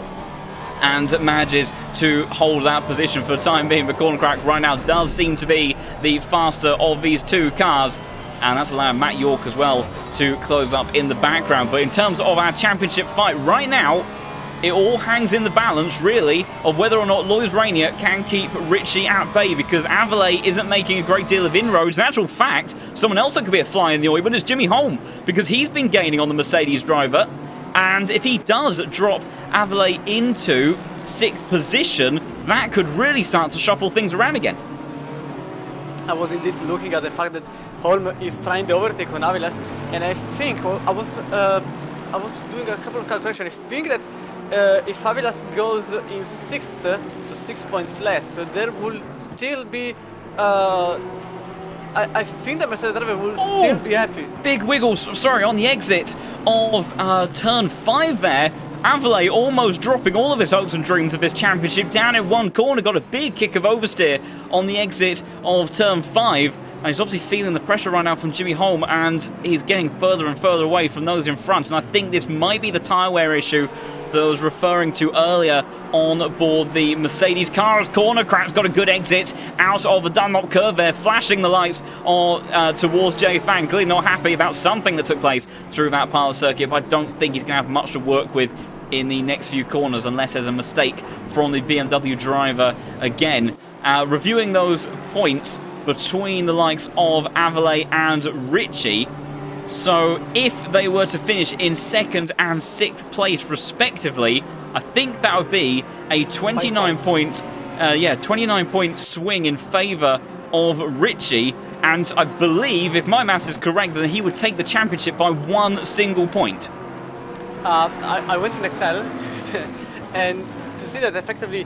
and manages to hold that position for the time being. But Corner Crack right now does seem to be the faster of these two cars, and that's allowing Matt York as well to close up in the background. But in terms of our championship fight right now, it all hangs in the balance, really, of whether or not Lois Rainier can keep Richie at bay, because Avalé isn't making a great deal of inroads. In actual fact, someone else that could be a fly in the ointment is Jimmy Holm, because he's been gaining on the Mercedes driver. And if he does drop Avalé into 6th position, that could really start to shuffle things around again. I was indeed looking at the fact that Holm is trying to overtake on Avilas, and I think I was doing a couple of calculations. I think that if Avilas goes in 6th, so 6 points less, there will still be. I think the Mercedes driver will still be happy. Big wiggles, sorry, on the exit of turn 5 there. Avalé almost dropping all of his hopes and dreams of this championship down in one corner. Got a big kick of oversteer on the exit of turn 5. And he's obviously feeling the pressure right now from Jimmy Holm, and he's getting further and further away from those in front. And I think this might be the tyre wear issue that I was referring to earlier on board the Mercedes car. As Corner Crack's got a good exit out of the Dunlop curve there, flashing the lights towards Jay Fang. Clearly not happy about something that took place through that part of the circuit, but I don't think he's going to have much to work with in the next few corners unless there's a mistake from the BMW driver again. Reviewing those points between the likes of Avalé and Richie. So if they were to finish in 2nd and 6th place respectively, I think that would be a 29 point swing in favour of Richie, and I believe, if my maths is correct, then he would take the championship by 1 single point. I went in Excel and to see that effectively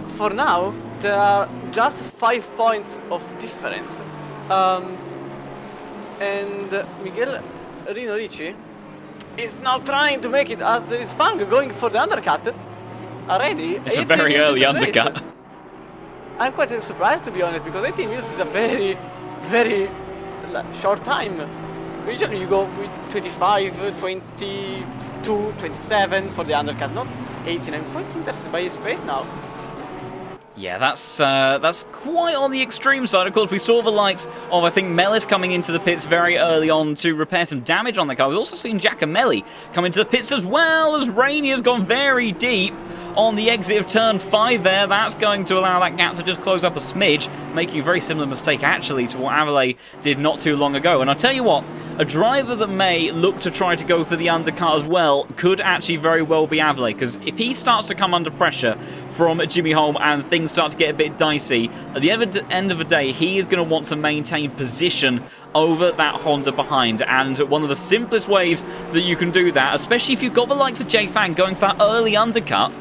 for now there are just 5 points of difference, and Miguel Rino Ricci is now trying to make it, as there is Fang going for the undercut already. It's a very early undercut. Race. I'm quite surprised, to be honest, because 18 minutes is a very, very short time. Usually you go with 25, 22, 27 for the undercut, not 18. I'm quite interested by his pace now. Yeah, that's quite on the extreme side. Of course, we saw the likes of, I think, Mellis coming into the pits very early on to repair some damage on the car. We've also seen Giacomelli come into the pits as well, as Rainier's gone very deep on the exit of turn 5 there. That's going to allow that gap to just close up a smidge, making a very similar mistake actually to what Avalé did not too long ago. And I'll tell you what, a driver that may look to try to go for the undercut as well could actually very well be Avalé, because if he starts to come under pressure from Jimmy Holm and things start to get a bit dicey, at the end of the day, he is going to want to maintain position over that Honda behind. And one of the simplest ways that you can do that, especially if you've got the likes of Jay Fang going for that early undercut,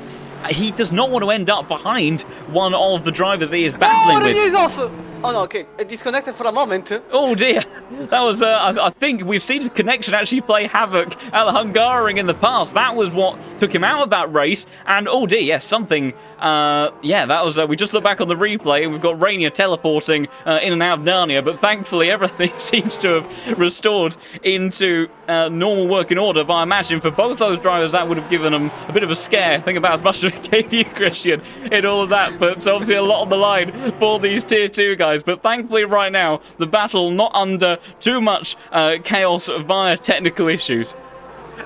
he does not want to end up behind one of the drivers he is battling with. Oh, the news off! Oh no, okay, it disconnected for a moment. Oh dear, that was, I think we've seen his connection actually play havoc at the Hungaroring in the past. That was what took him out of that race, and oh dear, yes, something, yeah, that was, we just looked back on the replay and we've got Rainier teleporting in and out of Narnia, but thankfully everything seems to have restored into normal working order. But I imagine for both those drivers that would have given them a bit of a scare. I think about as much as it gave you, Christian, in all of that, but it's obviously a lot on the line for these Tier 2 guys. guys, but thankfully right now, the battle not under too much chaos via technical issues.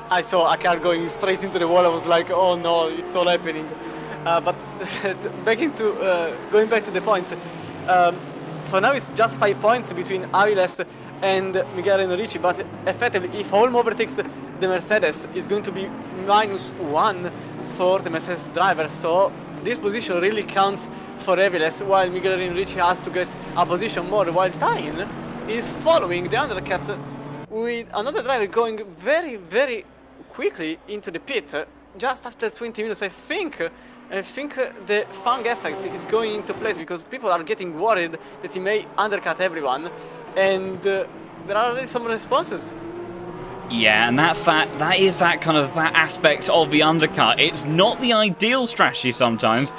I saw a car going straight into the wall. I was like, oh no, it's all happening. But going back to the points, for now it's just 5 points between Aviles and Miguel Ricci, but effectively if Holm overtakes the Mercedes, it's going to be -1 for the Mercedes driver, so this position really counts for Aviles, while Miguel Ricci has to get a position more, while Tain is following the undercut with another driver going very, very quickly into the pit just after 20 minutes. I think the Fang effect is going into place because people are getting worried that he may undercut everyone, and there are already some responses. Yeah, and that is that kind of that aspect of the undercut. It's not the ideal strategy sometimes,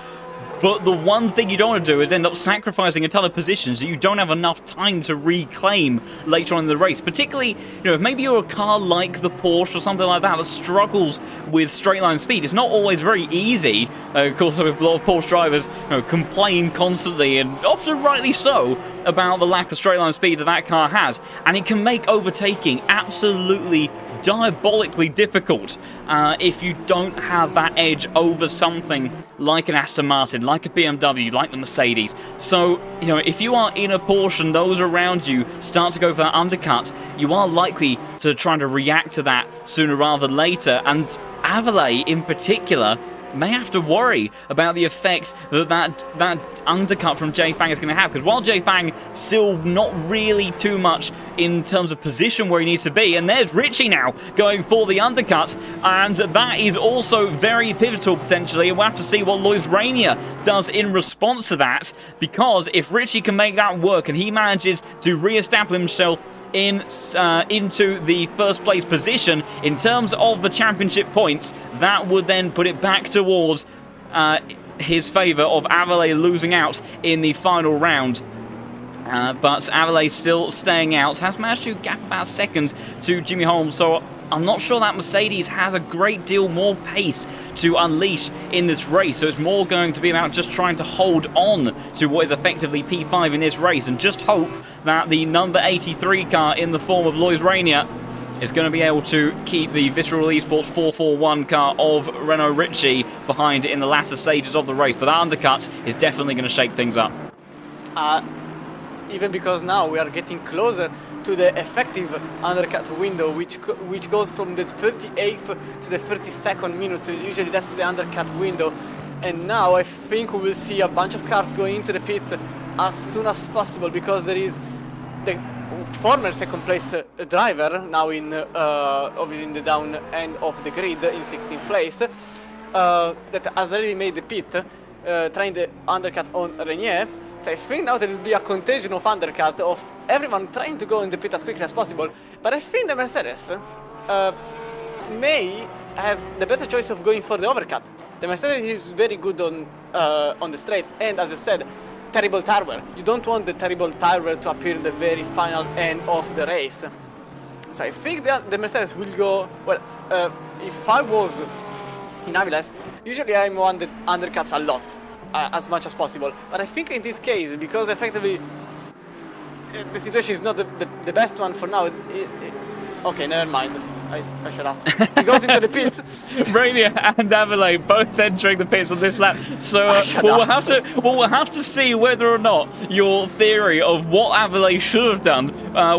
but the one thing you don't want to do is end up sacrificing a ton of positions that you don't have enough time to reclaim later on in the race. Particularly, you know, if maybe you're a car like the Porsche or something like that that struggles with straight line speed. It's not always very easy. Of course, a lot of Porsche drivers, you know, complain constantly, and often rightly so, about the lack of straight line speed that car has, and it can make overtaking absolutely diabolically difficult if you don't have that edge over something like an Aston Martin, like a BMW, like the Mercedes. So, you know, if you are in a Porsche and those around you start to go for that undercut, you are likely to try to react to that sooner rather than later, and Aviles in particular may have to worry about the effect that undercut from Jay Fang is going to have, because while Jay Fang still not really too much in terms of position where he needs to be, and there's Richie now going for the undercut, and that is also very pivotal potentially, and we'll have to see what Lois Rainier does in response to that, because if Richie can make that work and he manages to re-establish himself into the first place position in terms of the championship points, that would then put it back towards his favour of Aviles losing out in the final round. But Aviles still staying out, has managed to gap about a second to Jimmy Holmes, so I'm not sure that Mercedes has a great deal more pace to unleash in this race, so it's more going to be about just trying to hold on to what is effectively P5 in this race, and just hope that the number 83 car in the form of Lois Rainier is going to be able to keep the Visceral Esports 441 car of Renault Ritchie behind in the latter stages of the race, but that undercut is definitely going to shake things up. Even because now we are getting closer to the effective undercut window, which goes from the 38th to the 32nd minute. Usually that's the undercut window, and now I think we will see a bunch of cars going into the pits as soon as possible, because there is the former second place driver now in obviously in the down end of the grid in 16th place that has already made the pit, trying the undercut on Rainier. So I think now there will be a contagion of undercut of everyone trying to go in the pit as quickly as possible. But I think the Mercedes may have the better choice of going for the overcut. The Mercedes is very good on the straight, and as you said, terrible tire wear. You don't want the terrible tire wear to appear in the very final end of the race. So I think the Mercedes will go, well, if I was in Aviles, usually I'm one that undercuts a lot, as much as possible. But I think in this case, because effectively the situation is not the best one for now, okay, never mind. I shut up. He goes into the pits. Rainier and Aviles both entering the pits on this lap. So we'll have to see whether or not your theory of what Aviles should have done,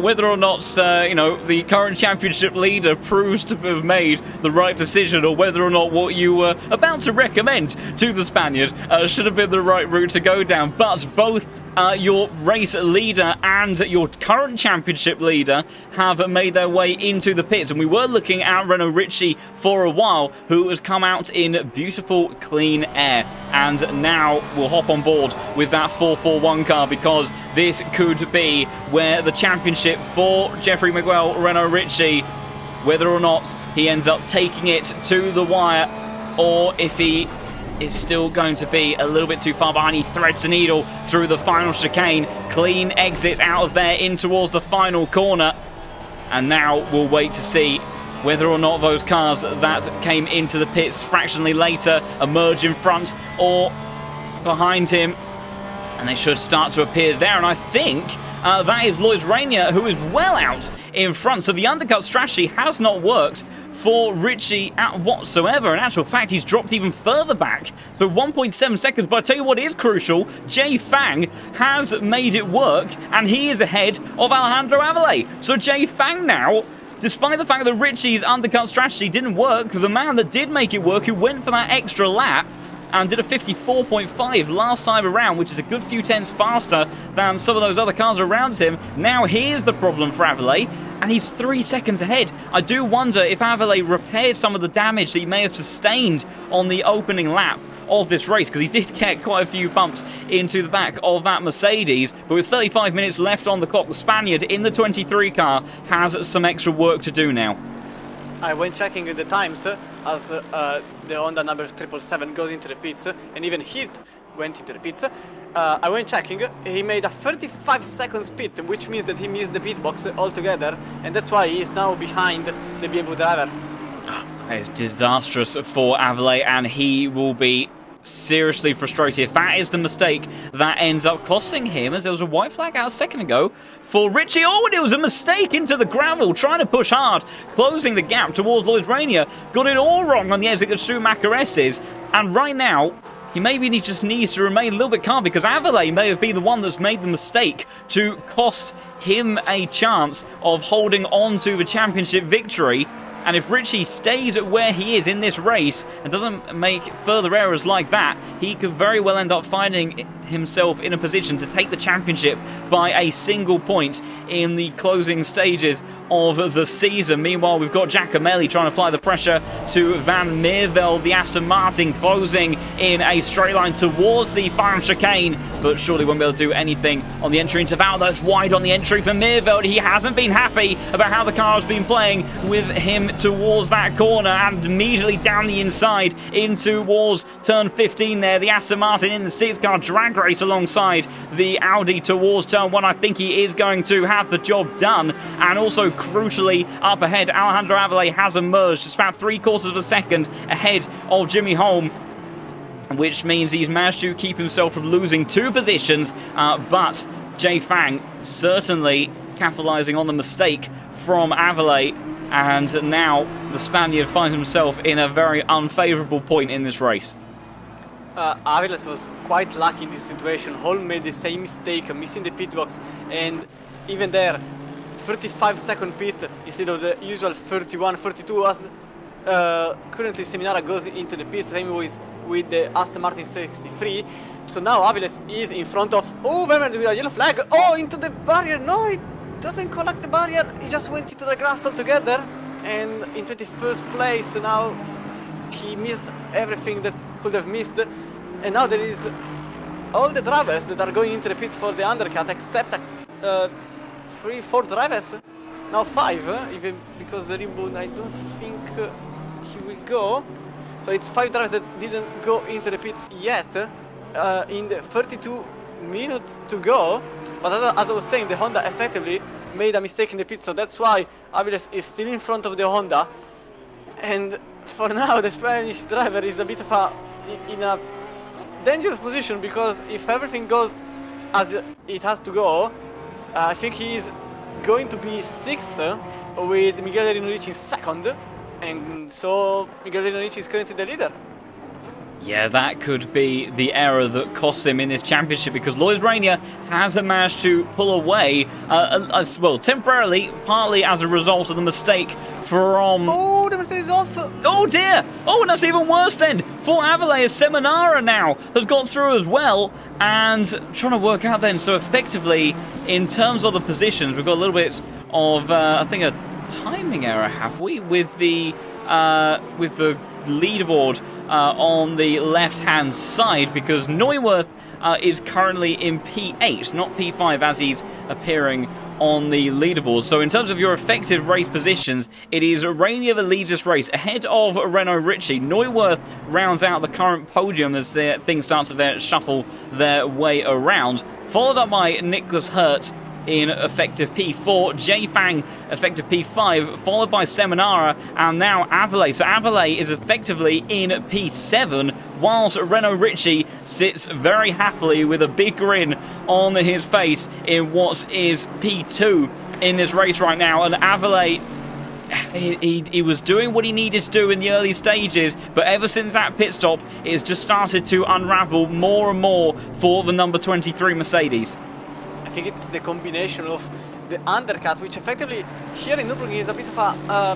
whether or not you know, the current championship leader proves to have made the right decision, or whether or not what you were about to recommend to the Spaniard should have been the right route to go down. But both your race leader and your current championship leader have made their way into the pits, and we were looking at Renault Ritchie for a while, who has come out in beautiful clean air, and now we'll hop on board with that 441 car, because this could be where the championship for Jeffrey Miguel Renault Ritchie, whether or not he ends up taking it to the wire, or if he is still going to be a little bit too far behind. He threads the needle through the final chicane. Clean exit out of there in towards the final corner. And now we'll wait to see whether or not those cars that came into the pits fractionally later emerge in front or behind him. And they should start to appear there, and I think that is Lloyd Rainier, who is well out in front. So the undercut strategy has not worked for Richie whatsoever. In actual fact, he's dropped even further back. So 1.7 seconds, but I tell you what is crucial, Jay Fang has made it work, and he is ahead of Alejandro Avila. So Jay Fang now, despite the fact that Richie's undercut strategy didn't work, the man that did make it work, who went for that extra lap, and did a 54.5 last time around, which is a good few tenths faster than some of those other cars around him. Now here's the problem for Avila, and he's 3 seconds ahead. I do wonder if Avila repaired some of the damage that he may have sustained on the opening lap of this race, because he did get quite a few bumps into the back of that Mercedes. But with 35 minutes left on the clock, the Spaniard in the 23 car has some extra work to do now. I went checking the times as the Honda number 777 goes into the pits, and even Hirt went into the pits. I went checking, he made a 35 seconds pit, which means that he missed the pit box altogether, and that's why he is now behind the BMW driver. That is disastrous for Avila, and he will be seriously frustrated if that is the mistake that ends up costing him, as there was a white flag out a second ago for Richie. Oh, and it was a mistake into the gravel, trying to push hard, closing the gap towards Lloyd Rainier. Got it all wrong on the exit of Schumacher S's, and right now he maybe just needs to remain a little bit calm, because Avila may have been the one that's made the mistake to cost him a chance of holding on to the championship victory. And if Richie stays at where he is in this race and doesn't make further errors like that, he could very well end up finding himself in a position to take the championship by a single point in the closing stages of the season. Meanwhile, we've got Giacomelli trying to apply the pressure to Van Meerveld, the Aston Martin, closing in a straight line towards the final chicane, but surely won't be able to do anything on the entry into Val. That's wide on the entry for Meerveld. He hasn't been happy about how the car has been playing with him towards that corner, and immediately down the inside in towards turn 15 there. The Aston Martin in the 6-car drag race alongside the Audi towards turn 1. I think he is going to have the job done, and also crucially up ahead, Alejandro Avila has emerged just about 3/4 of a second ahead of Jimmy Holm, which means he's managed to keep himself from losing 2 positions, but Jay Fang certainly capitalizing on the mistake from Avila, and now the Spaniard finds himself in a very unfavorable point in this race. Avila was quite lucky in this situation. Holm made the same mistake, missing the pit box, and even there 35-second pit instead of the usual 31, 42, as currently Seminara goes into the pit, same with the Aston Martin 63. So now Avila is in front of, oh, Vermeer with a yellow flag, oh, into the barrier. No, it doesn't collect the barrier, he just went into the grass altogether, and in 21st place. Now he missed everything that could have missed, and now there is all the drivers that are going into the pits for the undercut, except 3-4 drivers, now 5, even because Rimbo, I don't think he will go. So it's 5 drivers that didn't go into the pit yet, in the 32 minutes to go. But as I was saying, the Honda effectively made a mistake in the pit, so that's why Avila is still in front of the Honda. And for now, the Spanish driver is a bit of in a dangerous position, because if everything goes as it has to go, I think he is going to be 6th, with Miguel Rinovic in 2nd, and so Miguel Rinovic is currently the leader. Yeah, that could be the error that costs him in this championship, because Lloyd Rainier has managed to pull away, as well, temporarily, partly as a result of the mistake from... Oh, the Mercedes off! Oh dear! Oh, and that's even worse then! For Avila, Seminara now has got through as well, and trying to work out then, so effectively, in terms of the positions, we've got a little bit of, I think, a timing error, have we? With the leaderboard on the left-hand side, because Neuwirth is currently in P8, not P5, as he's appearing on the leaderboard. So in terms of your effective race positions, it is Rainier that leads this race ahead of Renault Ritchie. Neuwirth rounds out the current podium as things start to shuffle their way around, followed up by Nicholas Hurt in effective P4, Jay Fang effective P5, followed by Seminara, and now Avila. So Avila is effectively in P7, whilst Renault Ritchie sits very happily with a big grin on his face in what is P2 in this race right now. And Avilé, he was doing what he needed to do in the early stages, but ever since that pit stop, it's just started to unravel more and more for the number 23 Mercedes. I think it's the combination of the undercut, which effectively here in Nürburgring is a bit of a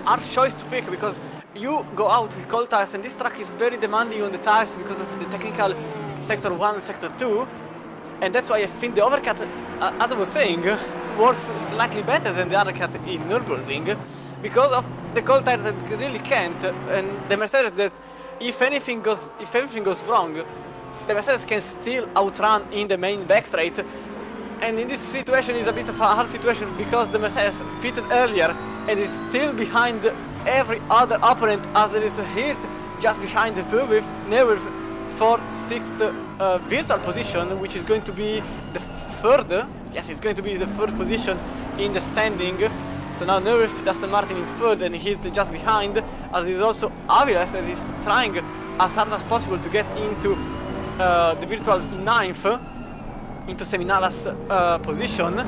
hard choice to pick, because you go out with cold tires and this track is very demanding on the tires because of the technical sector 1 and sector 2, and that's why I think the overcut, as I was saying, works slightly better than the undercut in Nürburgring, because of the cold tires that really can't, and the Mercedes that if everything goes wrong, the Mercedes can still outrun in the main back straight. And in this situation is a bit of a hard situation because the Mercedes pitted earlier and is still behind every other opponent, as there is a hit just behind the Nürburgring for 6th virtual position, which is going to be the 3rd. Yes, it's going to be the 3rd position in the standing. So now Nürburgring, Aston Martin in 3rd and hit just behind, as is also Avilés that is trying as hard as possible to get into the virtual 9th, into Seminara's position.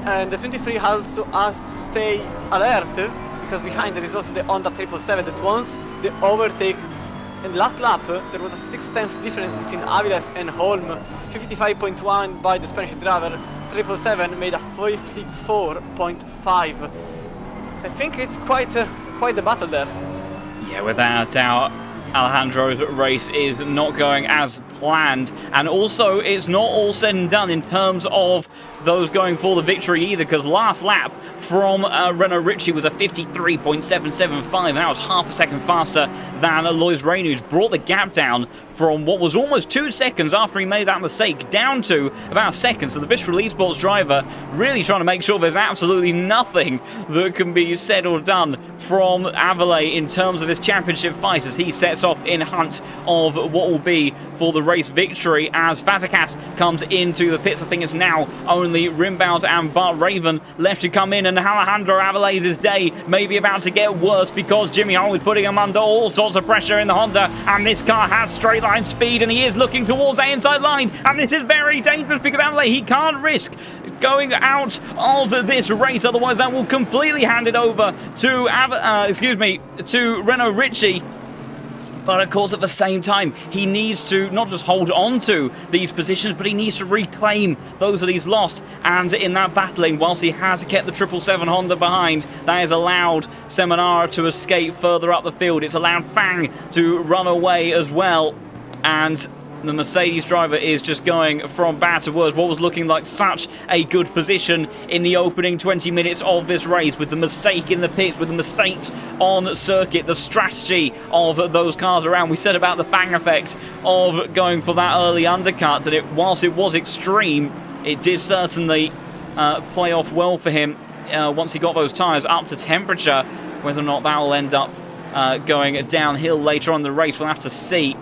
And the 23 also has to stay alert, because behind there is also the Honda 777 that wants the overtake. And last lap there was a 6 tenths difference between Avilés and Holm, 55.1 by the Spanish driver, 777 made a 54.5. So I think it's quite the battle there. Yeah, without a doubt, Alejandro's race is not going as planned, and also it's not all said and done in terms of those going for the victory either, because last lap from Renault Ritchie was a 53.775, and that was half a second faster than Lois Reinu, who's brought the gap down from what was almost 2 seconds after he made that mistake down to about a second. So the Vistral Esports driver really trying to make sure there's absolutely nothing that can be said or done from Avilé in terms of this championship fight, as he sets off in hunt of what will be for the race victory, as Fazekas comes into the pits. I think it's now only Rimbaud and Bart Raven left to come in, and Alejandro Avilé's day may be about to get worse, because Jimmy Hull is putting him under all sorts of pressure in the Honda, and this car has straight line speed, and he is looking towards that inside line, and this is very dangerous because Avilé, he can't risk going out of this race, otherwise that will completely hand it over to Renault Ritchie. But of course, at the same time, he needs to not just hold on to these positions, but he needs to reclaim those that he's lost. And in that battling, whilst he has kept the 777 Honda behind, that has allowed Seminara to escape further up the field. It's allowed Fang to run away as well. And the Mercedes driver is just going from bad to worse. What was looking like such a good position in the opening 20 minutes of this race, with the mistake in the pits, with the mistakes on circuit, the strategy of those cars around. We said about the Fang effect of going for that early undercut, that whilst it was extreme, it did certainly play off well for him once he got those tyres up to temperature. Whether or not that will end up going downhill later on in the race, we'll have to see.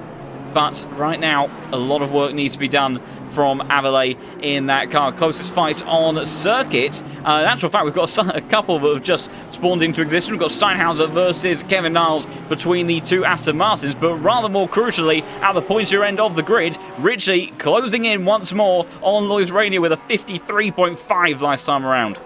But right now, a lot of work needs to be done from Avilé in that car. Closest fight on circuit. In actual fact, we've got a couple that have just spawned into existence. We've got Steinhauser versus Kevin Niles between the two Aston Martins. But rather more crucially, at the pointier end of the grid, Ritchie closing in once more on Lois Reinu with a 53.5 last time around.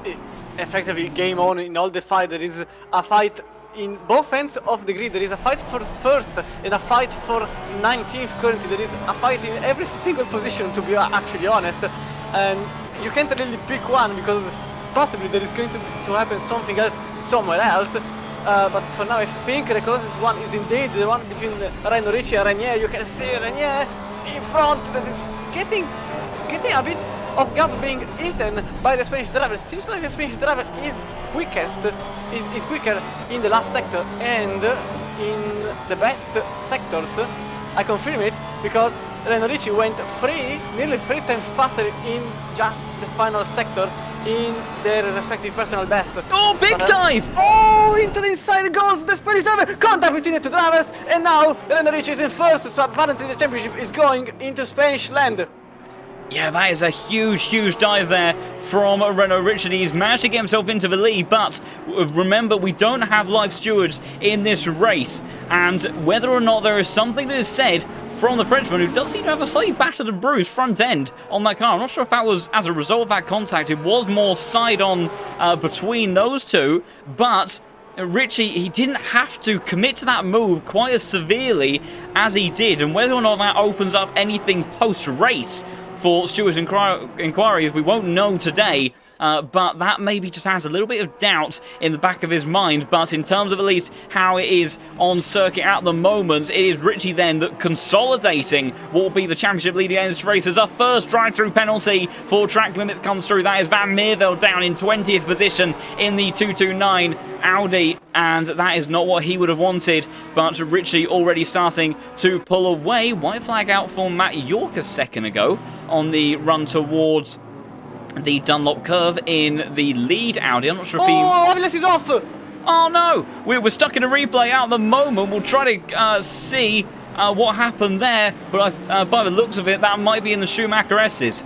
It's effectively game on in all the fight. There is a fight in both ends of the grid. There is a fight for first and a fight for 19th currently. There is a fight in every single position, to be actually honest, and you can't really pick one because possibly there is going to happen something else somewhere else. But for now I think the closest one is indeed the one between Renault Ritchie and Renier. You can see Renier in front, that is getting a bit of gap being eaten by the Spanish driver. Seems like the Spanish driver is quicker in the last sector and in the best sectors. I confirm it because Renault Ritchie went nearly 3 times faster in just the final sector in their respective personal best. Oh, big dive! Oh, into the inside goes the Spanish driver. Contact between the two drivers, and now Renault Ritchie is in first, so apparently the championship is going into Spanish land. Yeah, that is a huge dive there from Renault Ritchie. He's managed to get himself into the lead, but remember, we don't have live stewards in this race, and whether or not there is something that is said from the Frenchman, who does seem to have a slightly battered and bruised front end on that car. I'm not sure if that was as a result of that contact. It was more side-on between those two, but Richie, he didn't have to commit to that move quite as severely as he did, and whether or not that opens up anything post-race for Stewart's inquiries, we won't know today. But that maybe just has a little bit of doubt in the back of his mind. But in terms of at least how it is on circuit at the moment, it is Richie then that consolidating what will be the championship leading in this race as our first drive-through penalty for track limits comes through. That is Van Meerveld down in 20th position in the 229 Audi, and that is not what he would have wanted. But Richie already starting to pull away. White flag out for Matt York a second ago on the run towards the Dunlop curve in the lead Audi. I'm not sure if he... Oh, Aviles is off! Oh no! We're stuck in a replay at the moment. We'll try to see what happened there, but by the looks of it, that might be in the Schumacher S's.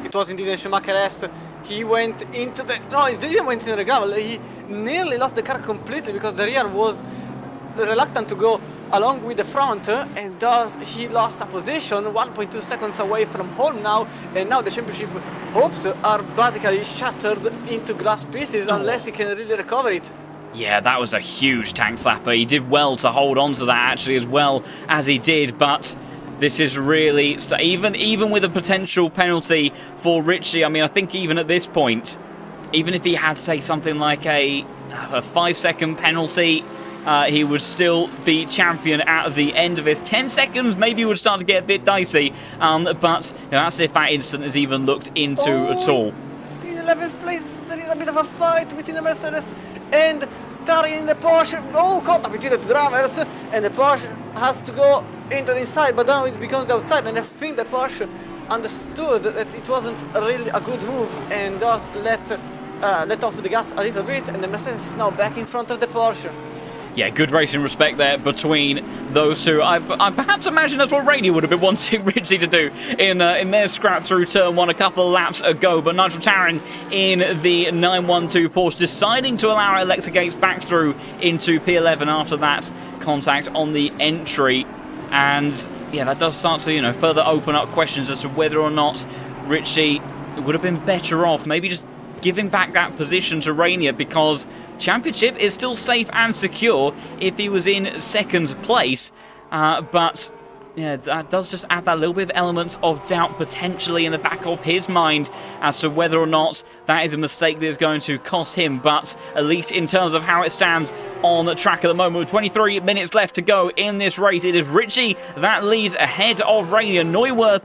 It was indeed a Schumacher S. He went into the... No, he didn't went into the gravel. He nearly lost the car completely because the rear was reluctant to go along with the front, and thus he lost a position 1.2 seconds away from home now, and now the championship hopes are basically shattered into glass pieces unless he can really recover it. Yeah, that was a huge tank slapper. He did well to hold on to that actually as well as he did, but this is really... Even with a potential penalty for Richie, I mean, I think even at this point, even if he had, say, something like a 5-second penalty, he would still be champion at the end of this. 10 seconds maybe would start to get a bit dicey, but that's if that incident is even looked into at all. In 11th place, there is a bit of a fight between the Mercedes and Tari in the Porsche. Oh, contact between the drivers, and the Porsche has to go into the inside, but now it becomes the outside, and I think the Porsche understood that it wasn't really a good move, and thus let off the gas a little bit, and the Mercedes is now back in front of the Porsche. Yeah, good racing respect there between those two. I perhaps imagine that's what Rainey would have been wanting Richie to do in their scrap through turn one a couple of laps ago. But Nigel Tarrin in the 912 Porsche deciding to allow Alexa Gates back through into P11 after that contact on the entry. And yeah, that does start to, further open up questions as to whether or not Richie would have been better off maybe just giving back that position to Rainier, because championship is still safe and secure if he was in second place. But yeah, that does just add that little bit of element of doubt potentially in the back of his mind as to whether or not that is a mistake that is going to cost him. But at least in terms of how it stands on the track at the moment, with 23 minutes left to go in this race, it is Richie that leads ahead of Rainier. Neuwirth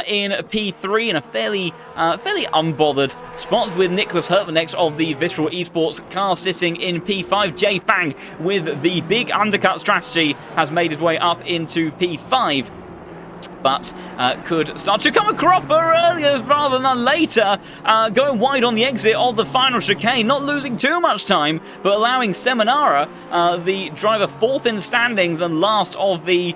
in P3 in a fairly unbothered spot, with Nicholas Hertvanex of the Visceral Esports car sitting in P5. Jay Fang with the big undercut strategy has made his way up into P5. But could start to come a cropper earlier rather than later, going wide on the exit of the final chicane, not losing too much time, but allowing Seminara, the driver fourth in standings and last of the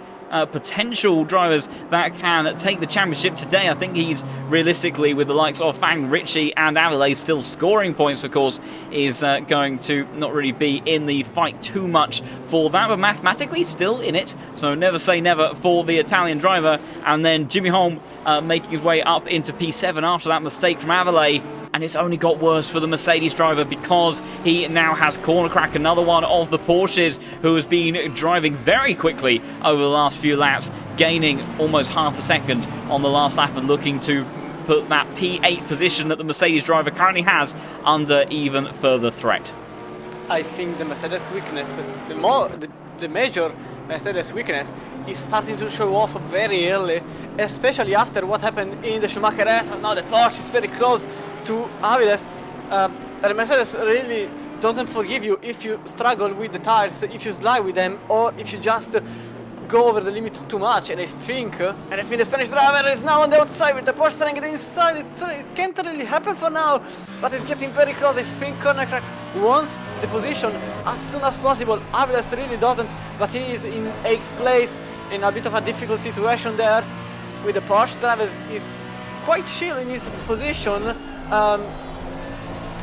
potential drivers that can take the championship today. I think he's realistically, with the likes of Fang, Richie and Avilés still scoring points, of course, is going to not really be in the fight too much for that, but mathematically still in it, so never say never for the Italian driver. And then Jimmy Holm making his way up into P7 after that mistake from Avilés. And it's only got worse for the Mercedes driver, because he now has corner crack, another one of the Porsches, who has been driving very quickly over the last few laps, gaining almost half a second on the last lap and looking to put that P8 position that the Mercedes driver currently has under even further threat. I think the Mercedes weakness, the major Mercedes weakness, is starting to show off very early, especially after what happened in the Schumacher S, as now the Porsche is very close to Avilés. The Mercedes really doesn't forgive you if you struggle with the tires, if you slide with them, or if you just go over the limit too much. And I think the Spanish driver is now on the outside with the Porsche trying to get inside. It can't really happen for now, but it's getting very close. I think corner crack wants the position as soon as possible. Avilés really doesn't, but he is in 8th place in a bit of a difficult situation there, with the Porsche driver is quite chill in his position.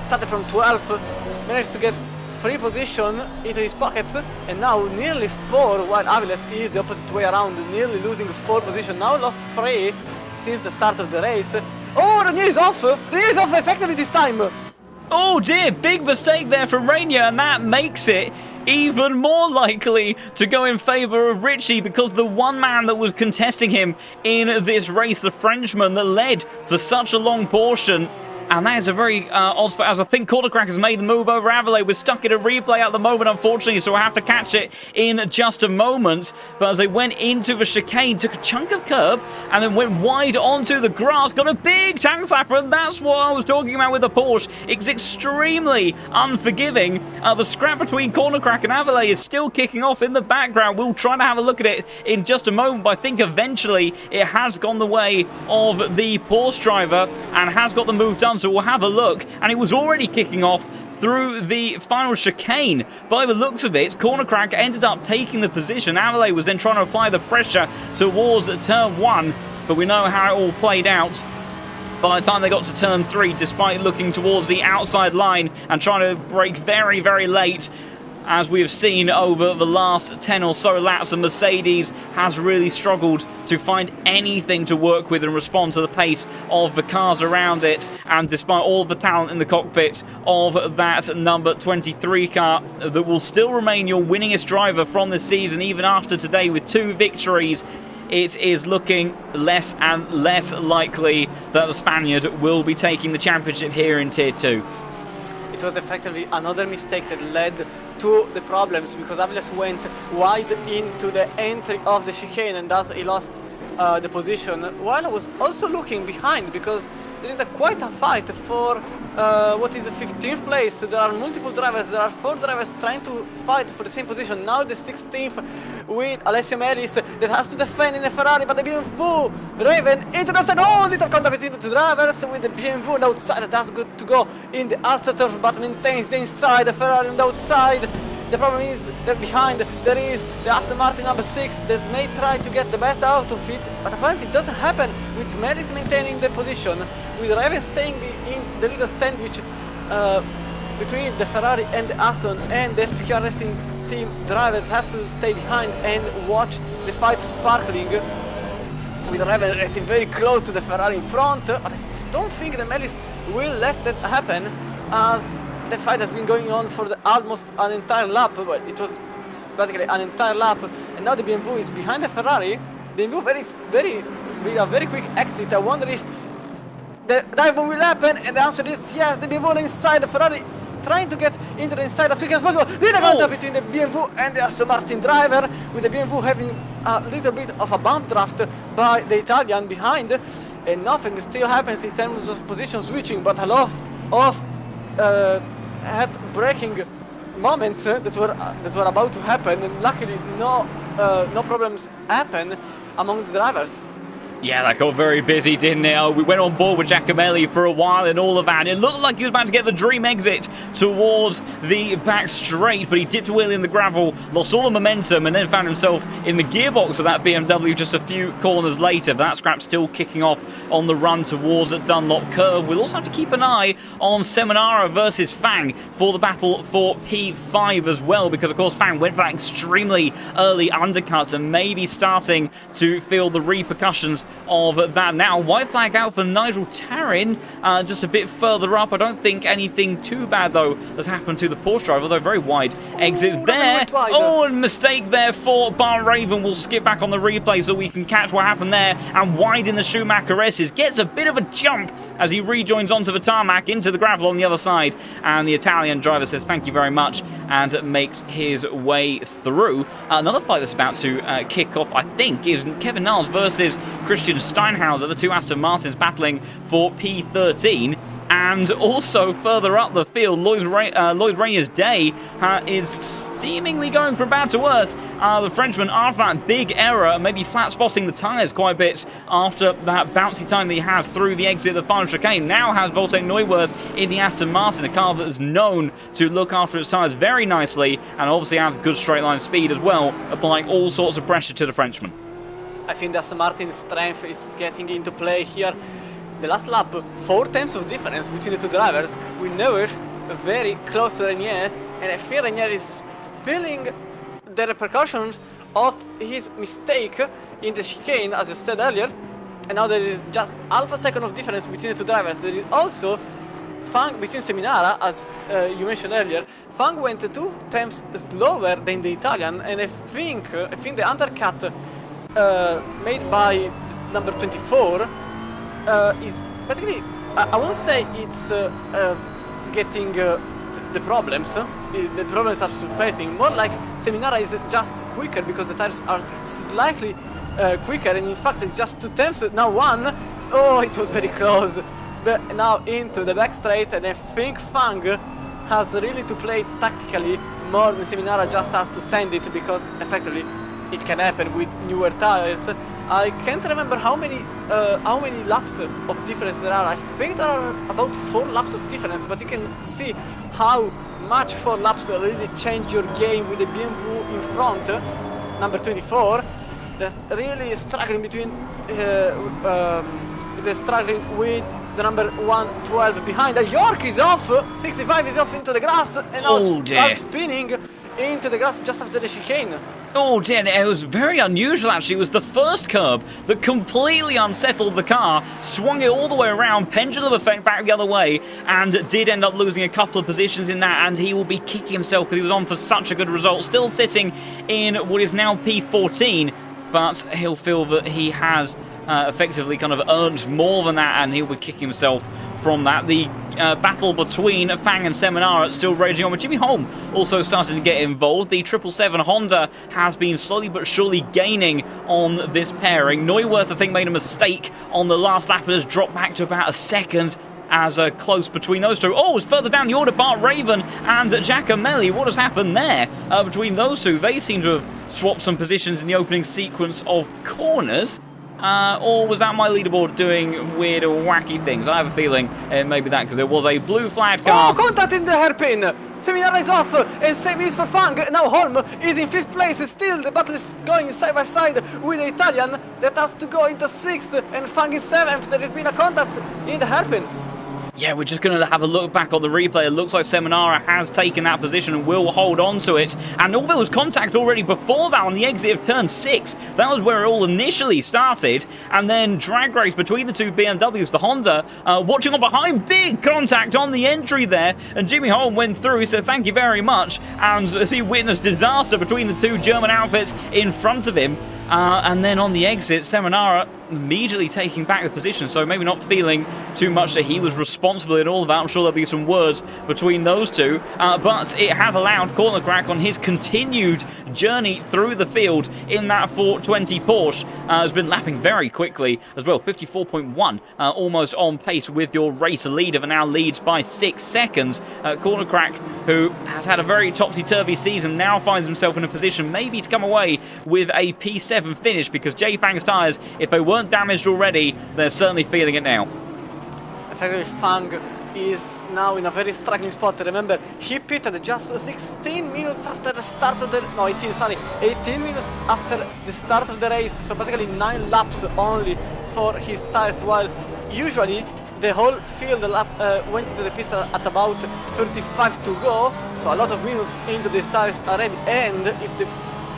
Started from 12th, managed to get free position into his pockets, and now nearly 4, while Aviles is the opposite way around, nearly losing 4 position, now lost 3 since the start of the race. Oh, the knee is off! The knee is off effectively this time! Oh dear, big mistake there from Rainier, and that makes it even more likely to go in favour of Richie, because the one man that was contesting him in this race, the Frenchman that led for such a long portion. And that is a very odd spot, as I think Cordercrack has made the move over Avile. We're stuck in a replay at the moment, unfortunately, so we'll have to catch it in just a moment. But as they went into the chicane, took a chunk of curb, and then went wide onto the grass, got a big tank slapper, and that's what I was talking about with the Porsche. It's extremely unforgiving. The scrap between Cordercrack and Avile is still kicking off in the background. We'll try to have a look at it in just a moment, but I think eventually it has gone the way of the Porsche driver and has got the move done. So we'll have a look, and it was already kicking off through the final chicane. By the looks of it, Cordercrack ended up taking the position. Avile was then trying to apply the pressure towards turn 1, but we know how it all played out. By the time they got to turn 3, despite looking towards the outside line and trying to brake very, very late, as we have seen over the last 10 or so laps, the Mercedes has really struggled to find anything to work with and respond to the pace of the cars around it. And despite all the talent in the cockpit of that number 23 car, that will still remain your winningest driver from this season, even after today with 2 victories, it is looking less and less likely that the Spaniard will be taking the championship here in Tier 2. It was effectively another mistake that led to the problems, because Aviles went wide into the entry of the chicane, and thus he lost the position, while I was also looking behind, because there is quite a fight for what is the 15th place. There are multiple drivers, there are 4 drivers trying to fight for the same position. Now the 16th with Alessio Melis that has to defend in the Ferrari, but the BMW Raven into the outside. Oh, little contact between the 2 drivers, with the BMW on the outside. That's good to go in the Assetto, but maintains the inside, the Ferrari on the outside. The problem is that behind there is the Aston Martin number 6 that may try to get the best out of it, but apparently it doesn't happen, with Melis maintaining the position, with Raven staying in the little sandwich between the Ferrari and the Aston, and the SPK Racing Team driver has to stay behind and watch the fight sparkling, with Raven getting very close to the Ferrari in front. But I don't think the Melis will let that happen, as the fight has been going on for almost an entire lap. Well, it was basically an entire lap, and now the BMW is behind the Ferrari. The BMW with a very quick exit. I wonder if the dive bomb will happen, and the answer is yes. The BMW inside the Ferrari, trying to get into the inside as quick as possible. Little contact between the BMW and the Aston Martin driver, with the BMW having a little bit of a bump draft by the Italian behind, and nothing still happens in terms of position switching, but a lot of head-breaking moments that were about to happen, and luckily no problems happen among the drivers. Yeah, that got very busy, didn't it? We went on board with Giacomelli for a while and all of that. It looked like he was about to get the dream exit towards the back straight, but he dipped a wheel in the gravel, lost all the momentum, and then found himself in the gearbox of that BMW just a few corners later. But that scrap still kicking off on the run towards a Dunlop curve. We'll also have to keep an eye on Seminara versus Fang for the battle for P5 as well, because of course Fang went for that extremely early undercut and maybe starting to feel the repercussions of that now. White flag out for Nigel Tarrin, just a bit further up. I don't think anything too bad though has happened to the Porsche driver, although very wide exit there. Oh, and mistake there for Bar Raven. We'll skip back on the replay so we can catch what happened there. And wide in the Schumacher S's, gets a bit of a jump as he rejoins onto the tarmac into the gravel on the other side, and the Italian driver says thank you very much and makes his way through. Another fight that's about to kick off, I think, is Kevin Niles versus Christian Steinhauser, the 2 Aston Martins battling for P13. And also further up the field, Lloyd Rainier's day is seemingly going from bad to worse. The Frenchman, after that big error, maybe flat spotting the tyres quite a bit after that bouncy time that he had through the exit of the final chicane, now has Voltaire Neuwirth in the Aston Martin, a car that is known to look after its tyres very nicely and obviously have good straight line speed as well, applying all sorts of pressure to the Frenchman. I think the Aston Martin's strength is getting into play here. The last lap, 4 tenths of difference between the 2 drivers, with Neuwirth very close to Rainier, and I feel Ranieri is feeling the repercussions of his mistake in the chicane, as you said earlier, and now there is just half a second of difference between the two drivers. There is also Fang between Seminara, as you mentioned earlier. Fang went 2 times slower than the Italian, and I think the undercut made by number 24 is basically, I won't say it's getting the problems. The problems are surfacing. More like Seminara is just quicker because the tires are slightly quicker, and in fact it's just 2 tenths, now 1. Oh, it was very close. But now into the back straight, and I think Fang has really to play tactically more than Seminara just has to send it, because effectively it can happen with newer tires. I can't remember how many laps of difference there are. I think there are about 4 laps of difference, but you can see how much 4 laps really change your game with the BMW in front, number 24, that really is struggling between struggling with the number 112 behind. The York is off, 65 is off into the grass, and now spinning into the grass just after the chicane. Oh dear, it was very unusual actually. It was the first curb that completely unsettled the car, swung it all the way around, pendulum effect back the other way, and did end up losing a couple of positions in that, and he will be kicking himself because he was on for such a good result. Still sitting in what is now P14, but he'll feel that he has effectively kind of earned more than that, and he'll be kicking himself from that. The battle between Fang and Seminara still raging on, with Jimmy Holm also starting to get involved. The 777 Honda has been slowly but surely gaining on this pairing. Neuwirth, I think, made a mistake on the last lap and has dropped back to about a second as close between those two. Oh, it's further down the order, Bart Raven and Giacomelli. What has happened there between those two? They seem to have swapped some positions in the opening sequence of corners. Or was that my leaderboard doing weird or wacky things? I have a feeling it may be that, because there was a blue flag car. Oh, contact in the hairpin! Seminara is off, and same is for Fang. Now Holm is in 5th place. Still, the battle is going side by side with the Italian that has to go into 6th, and Fang is 7th. There has been a contact in the hairpin. Yeah, we're just going to have a look back on the replay. It looks like Seminara has taken that position and will hold on to it. And although there was contact already before that on the exit of turn 6, that was where it all initially started. And then drag race between the two BMWs, the Honda, watching on behind, big contact on the entry there. And Jimmy Holm went through, he said thank you very much. And as he witnessed disaster between the two German outfits in front of him. And then on the exit, Seminara immediately taking back the position, so maybe not feeling too much that he was responsible in all of that. I'm sure there'll be some words between those two, but it has allowed Corner Crack on his continued journey through the field in that 420 Porsche. Has been lapping very quickly as well, 54.1, almost on pace with your race leader, but now leads by 6 seconds. Corner Crack, who has had a very topsy-turvy season, now finds himself in a position maybe to come away with a P7 finish, because J Fang's tyres, if they weren't damaged already, they're certainly feeling it now. Effectively, Fang is now in a very struggling spot. Remember, he pitted just 16 minutes after the start of the... No, 18, sorry. 18 minutes after the start of the race, so basically 9 laps only for his tyres, while usually the whole field went into the pits at about 35 to go, so a lot of minutes into these tyres already, and if the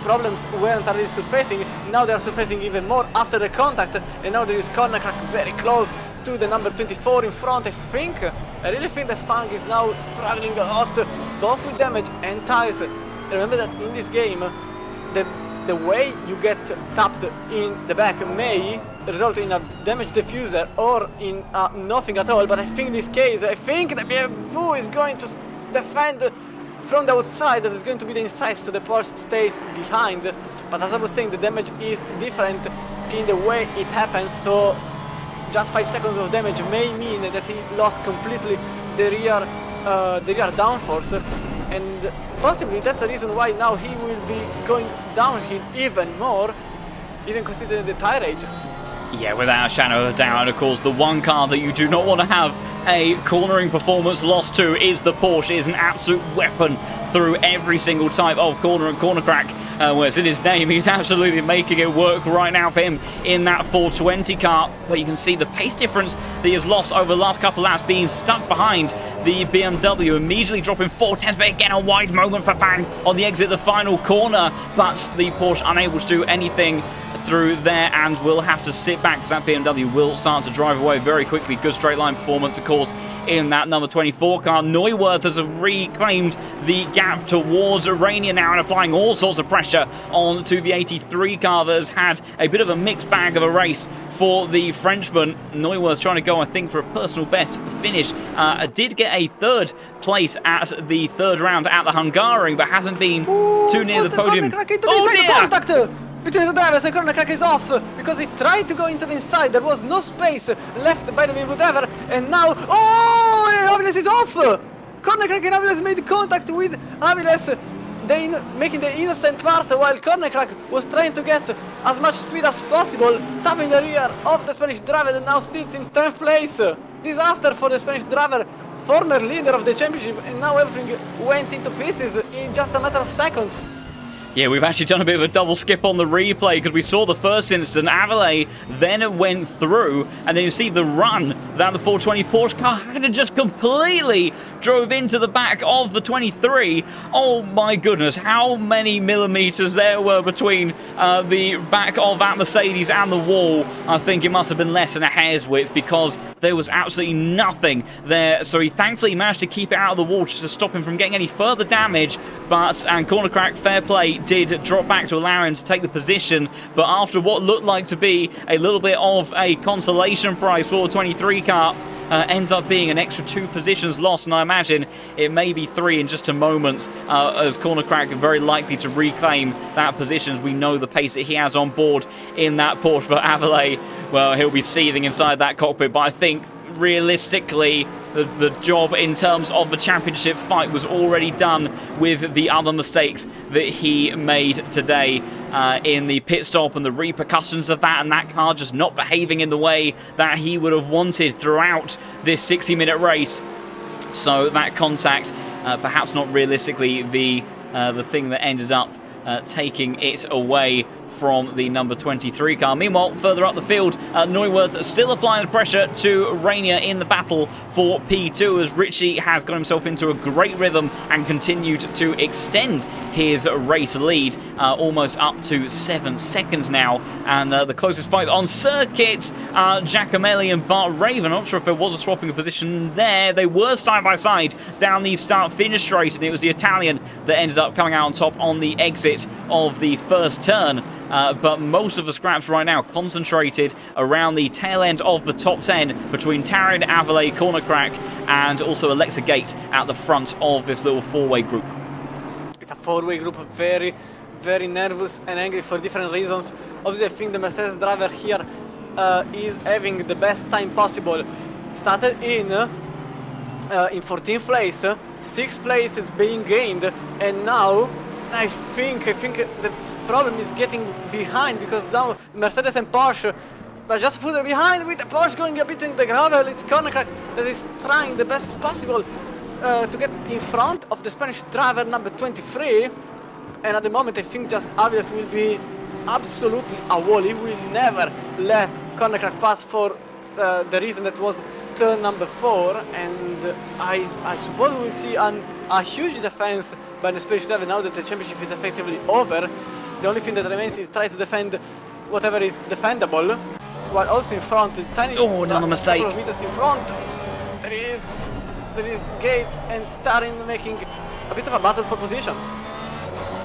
problems weren't already surfacing, now they are surfacing even more after the contact, and now there is Corner Crack very close to the number 24 in front. I really think that Fang is now struggling a lot, both with damage and tires. Remember that in this game, the way you get tapped in the back may result in a damaged diffuser or in nothing at all, but I think in this case, I think the BMW is going to defend from the outside. That is going to be the inside, so the Porsche stays behind. But as I was saying, the damage is different in the way it happens, so just 5 seconds of damage may mean that he lost completely the rear downforce, and possibly that's the reason why now he will be going downhill even more, even considering the tire age. Yeah, without a shadow of a doubt, and of course the one car that you do not want to have a cornering performance lost to is the Porsche. It is an absolute weapon through every single type of corner and corner crack. Where it's in his name, he's absolutely making it work right now for him in that 420 car. But you can see the pace difference that he has lost over the last couple of laps, being stuck behind the BMW, immediately dropping 4/10. But again, a wide moment for Fang on the exit, the final corner. But the Porsche unable to do anything through there and will have to sit back because that BMW will start to drive away very quickly. Good straight line performance, of course, in that number 24 car. Neuwirth has reclaimed the gap towards Urania now and applying all sorts of pressure onto the 83 car that has had a bit of a mixed bag of a race for the Frenchman. Neuwirth trying to go, I think, for a personal best finish. Did get a third place at the third round at the Hungaroring, but hasn't been too near the podium. Contact between the drivers, and corner crack is off because he tried to go into the inside. There was no space left by the whatever, and now Aviles is off. Corner crack and Aviles made contact with Aviles, making the innocent part, while corner crack was trying to get as much speed as possible, tapping the rear of the Spanish driver that now sits in 10th place. Disaster for the Spanish driver, former leader of the championship, and now everything went into pieces in just a matter of seconds. Yeah, we've actually done a bit of a double skip on the replay because we saw the first incident. Avile then went through, and then you see the run that the 420 Porsche car had just completely drove into the back of the 23. Oh my goodness, how many millimeters there were between the back of that Mercedes and the wall. I think it must have been less than a hair's width because there was absolutely nothing there. So he thankfully managed to keep it out of the wall just to stop him from getting any further damage. And corner crack, fair play, did drop back to allow him to take the position, but after what looked like to be a little bit of a consolation prize for the 23 car, ends up being an extra 2 positions lost, and I imagine it may be 3 in just a moment, as corner crack very likely to reclaim that position, as we know the pace that he has on board in that Porsche. But Avile, well, he'll be seething inside that cockpit, but I think realistically the job in terms of the championship fight was already done with the other mistakes that he made today in the pit stop and the repercussions of that, and that car just not behaving in the way that he would have wanted throughout this 60-minute race. So that contact, perhaps not realistically the thing that ended up taking it away from the number 23 car. Meanwhile, further up the field, Neuwirth still applying the pressure to Rainier in the battle for P2, as Richie has got himself into a great rhythm and continued to extend his race lead almost up to 7 seconds now. And the closest fight on circuit, Giacomelli and Bart Raven. I'm not sure if there was a swapping of position there. They were side by side down the start-finish straight, and it was the Italian that ended up coming out on top on the exit of the first turn. But most of the scraps right now concentrated around the tail end of the top 10 between Tarid, Avile, corner crack, and also Alexa Gates at the front of this little 4-way group. It's a 4-way group, very, very nervous and angry for different reasons. Obviously, I think the Mercedes driver here is having the best time possible. Started in 14th place, 6th place is being gained, and now I think the problem is getting behind, because now Mercedes and Porsche are just further behind, with the Porsche going a bit in the gravel. It's corner crack that is trying the best possible to get in front of the Spanish driver number 23, and at the moment I think just Aviles will be absolutely a wall. He will never let corner crack pass for the reason that was turn number 4, and I suppose we will see a huge defense by the Spanish driver now that the championship is effectively over. The only thing that remains is try to defend whatever is defendable, while also in front, tiny another mistake. couple of meters in front, there is Gates and Tarin making a bit of a battle for position.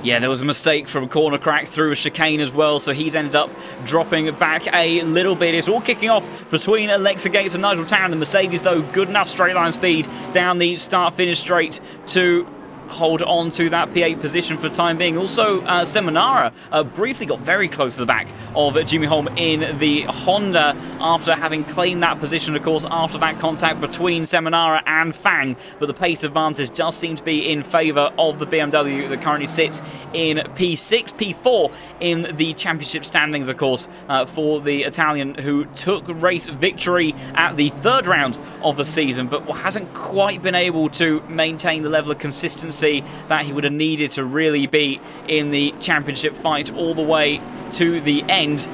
Yeah, there was a mistake from corner crack through a chicane as well, so he's ended up dropping back a little bit. It's all kicking off between Alexa Gates and Nigel Tarrin. The Mercedes, though, good enough straight line speed down the start-finish straight to hold on to that P8 position for the time being. Also, Seminara briefly got very close to the back of Jimmy Holm in the Honda after having claimed that position, of course, after that contact between Seminara and Fang. But the pace advantage does seem to be in favour of the BMW that currently sits in P6, P4 in the championship standings, of course, for the Italian who took race victory at the third round of the season, but hasn't quite been able to maintain the level of consistency that he would have needed to really be in the championship fight all the way to the end.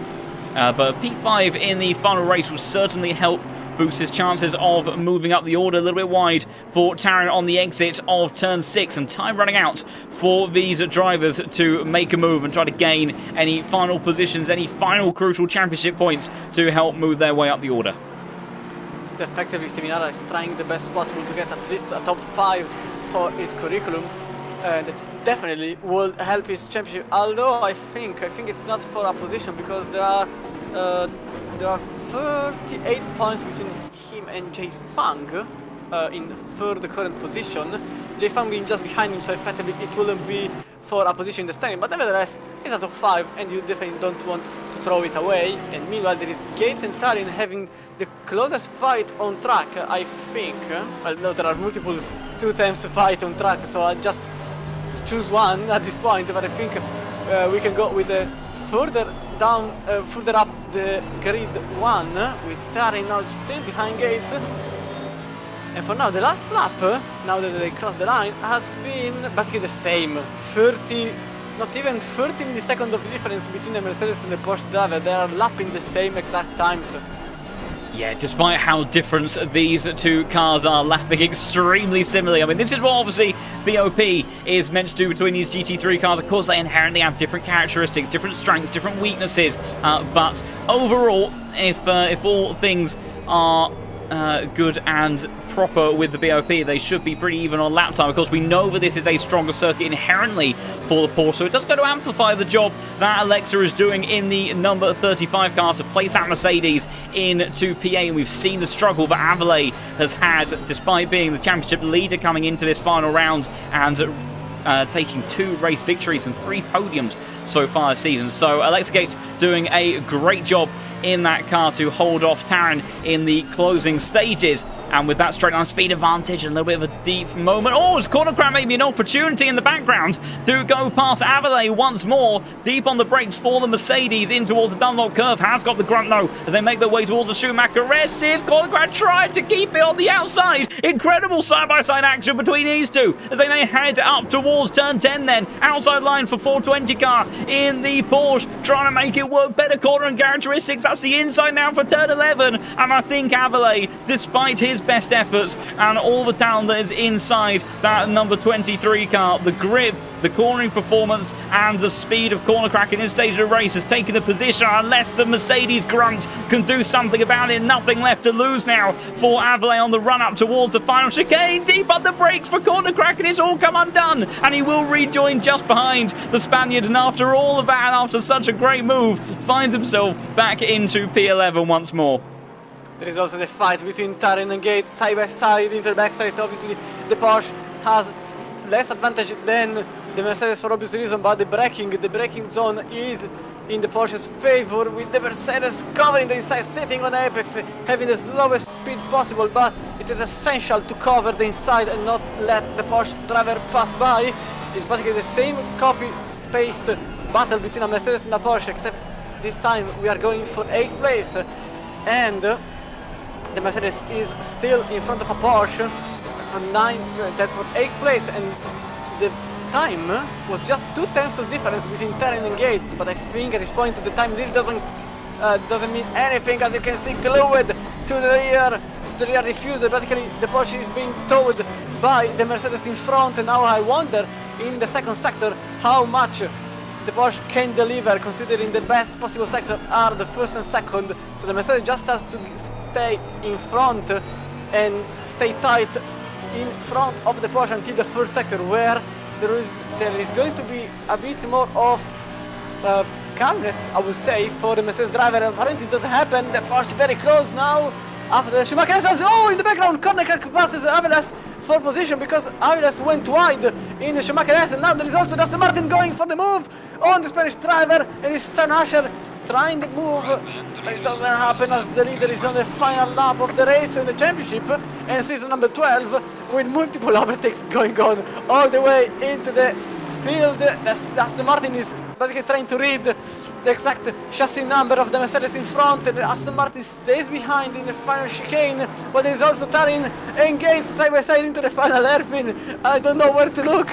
But P5 in the final race will certainly help boost his chances of moving up the order. A little bit wide for Taran on the exit of turn 6, and time running out for these drivers to make a move and try to gain any final positions, any final crucial championship points to help move their way up the order. It's effectively Seminara is trying the best possible to get at least a top 5 for his curriculum. That definitely will help his championship. Although I think it's not for a position, because there are 38 points between him and Jay Fang in third current position. Jay Fang being just behind him, so effectively it wouldn't be for a position in the standing. But nevertheless, it's a top 5, and you definitely don't want to throw it away. And meanwhile, there is Gates and Tarin having the closest fight on track, I think. Well, no, there are multiples 2 times to fight on track, so I just choose one at this point. But I think we can go with the further up the grid one, with Tarin now still behind Gates. And for now, the last lap, now that they crossed the line, has been basically the same. 30, not even 30 milliseconds of difference between the Mercedes and the Porsche driver. They are lapping the same exact times. Yeah, despite how different these two cars are, lapping extremely similarly. I mean, this is what obviously BOP is meant to do between these GT3 cars. Of course, they inherently have different characteristics, different strengths, different weaknesses. But overall, if all things are good and proper with the BOP, they should be pretty even on lap time. Of course, we know that this is a stronger circuit inherently for the Porsche, so it does go to amplify the job that Alexa is doing in the number 35 car to place that Mercedes into PA. And we've seen the struggle that Avile has had, despite being the championship leader coming into this final round and taking 2 race victories and 3 podiums so far this season. So Alexa Gates doing a great job in that car to hold off Taran in the closing stages. And with that straight line speed advantage and a little bit of a deep moment. Oh, it's corner crack, maybe an opportunity in the background to go past Avile once more. Deep on the brakes for the Mercedes in towards the Dunlop curve. Has got the grunt though as they make their way towards the Schumacher. Resses, corner crack trying to keep it on the outside. Incredible side-by-side action between these two as they head up towards turn 10 then. Outside line for 420 car in the Porsche, trying to make it work. Better cornering characteristics. That's the inside now for turn 11. And I think Avile, despite his best efforts and all the talent that is inside that number 23 car, the grip, the cornering performance and the speed of corner crack in this stage of the race has taken the position. Unless the Mercedes grunt can do something about it, nothing left to lose now for Avile on the run up towards the final chicane. Deep on the brakes for corner crack, and it's all come undone, and he will rejoin just behind the Spaniard. And after all of that, after such a great move, finds himself back into P11 once more. There is also the fight between Taran and Gates side by side into the backstretch. Obviously, the Porsche has less advantage than the Mercedes for obvious reason, but the braking zone is in the Porsche's favor, with the Mercedes covering the inside, sitting on apex, having the slowest speed possible. But it is essential to cover the inside and not let the Porsche driver pass by. It's basically the same copy-paste battle between a Mercedes and a Porsche, except this time we are going for 8th place, and the Mercedes is still in front of a Porsche. That's for 8th place, and the time was just 2 tenths of difference between Taran and Gates. But I think at this point the time really doesn't mean anything, as you can see glued to the rear diffuser. Basically, the Porsche is being towed by the Mercedes in front, and now I wonder in the second sector how much the Porsche can deliver, considering the best possible sector are the first and second. So the Mercedes just has to stay in front and stay tight in front of the Porsche until the first sector, where there is going to be a bit more of calmness, I would say, for the Mercedes driver. Apparently it doesn't happen. The Porsche very close now after the Schumacher says, oh, in the background, corner crack passes Avelas for position because Aviles went wide in the Schumacher S, and now there is also Aston Martin going for the move on the Spanish driver, and it's Sam Asher trying the move, but it doesn't happen as the leader is on the final lap of the race in the championship, and season number 12 with multiple overtakes going on all the way into the field. Aston Martin is basically trying to read the exact chassis number of the Mercedes in front, and Aston Martin stays behind in the final chicane, but there is also Tarin and Gates side by side into the final hairpin. I don't know where to look.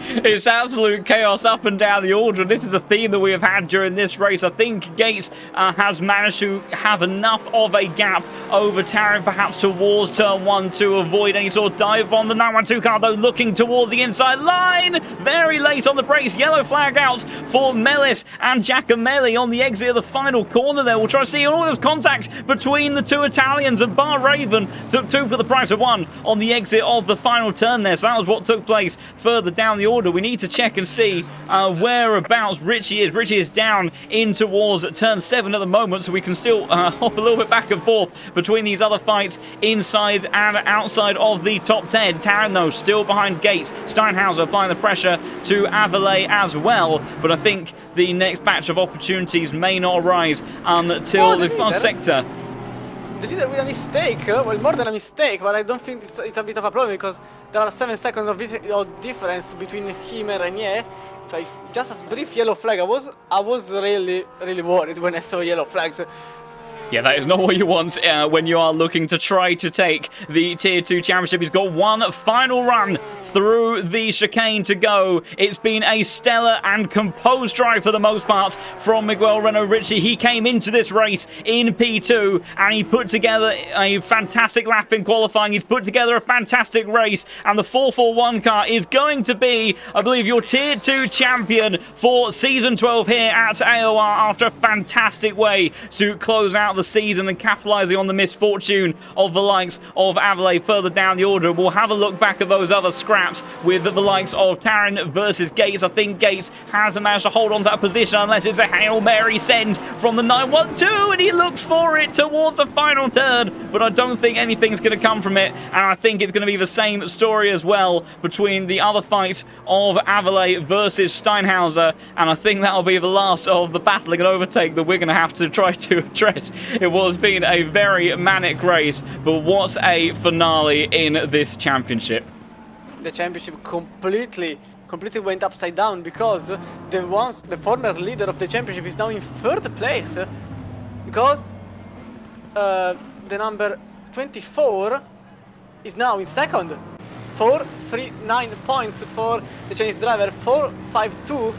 It's absolute chaos up and down the order, and this is a theme that we have had during this race. I think Gates has managed to have enough of a gap over Tarin, perhaps towards turn 1 to avoid any sort of dive on the 912 car, though looking towards the inside line. Very late on the brakes, yellow flag out for Mellis and Giacomelli on the exit of the final corner there. We'll try to see all those contacts between the two Italians, and Bar Raven took 2 for the price of 1 on the exit of the final turn there. So that was what took place further down the order. We need to check and see whereabouts Richie is. Richie is down in towards turn 7 at the moment, so we can still hop a little bit back and forth between these other fights inside and outside of the top 10. Taran, though, still behind Gates. Steinhauser applying the pressure to Averlay as well, but I think the next batch of opportunities may not arise until the first sector. The leader with a mistake, well, more than a mistake, but I don't think it's a bit of a problem because there are 7 seconds of difference between him and Renier. So if just a brief yellow flag, I was really worried when I saw yellow flags. Yeah, that is not what you want when you are looking to try to take the Tier 2 Championship. He's got one final run through the chicane to go. It's been a stellar and composed drive for the most part from Miguel Renault Ricci. He came into this race in P2 and he put together a fantastic lap in qualifying. He's put together a fantastic race, and the 441 car is going to be, I believe, your Tier 2 champion for Season 12 here at AOR after a fantastic way to close out the season and capitalizing on the misfortune of the likes of Averlay further down the order. We'll have a look back at those other scraps with the likes of Taran versus Gates. I think Gates has managed to hold on to that position unless it's a Hail Mary send from the 912, and he looks for it towards the final turn, but I don't think anything's going to come from it, and I think it's going to be the same story as well between the other fight of Averlay versus Steinhauser, and I think that'll be the last of the battling and overtake that we're going to have to try to address. It was been a very manic race, but what a finale in this championship. The championship completely went upside down because the former leader of the championship is now in 3rd place because the number 24 is now in 2nd. 439 points for the Chinese driver, 452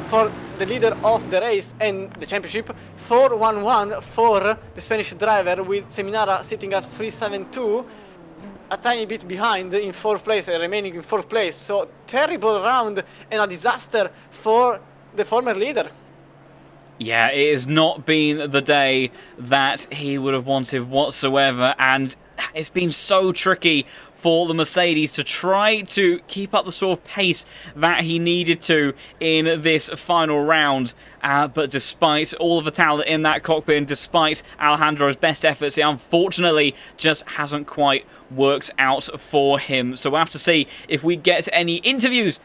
for the leader of the race and the championship, 411 for the Spanish driver, with Seminara sitting at 372, a tiny bit behind in 4th place, remaining in 4th place. So terrible round and a disaster for the former leader. Yeah, it has not been the day that he would have wanted whatsoever, and it's been so tricky for the Mercedes to try to keep up the sort of pace that he needed to in this final round. But despite all of the talent in that cockpit and despite Alejandro's best efforts, it unfortunately just hasn't quite worked out for him. So we'll have to see if we get any interviews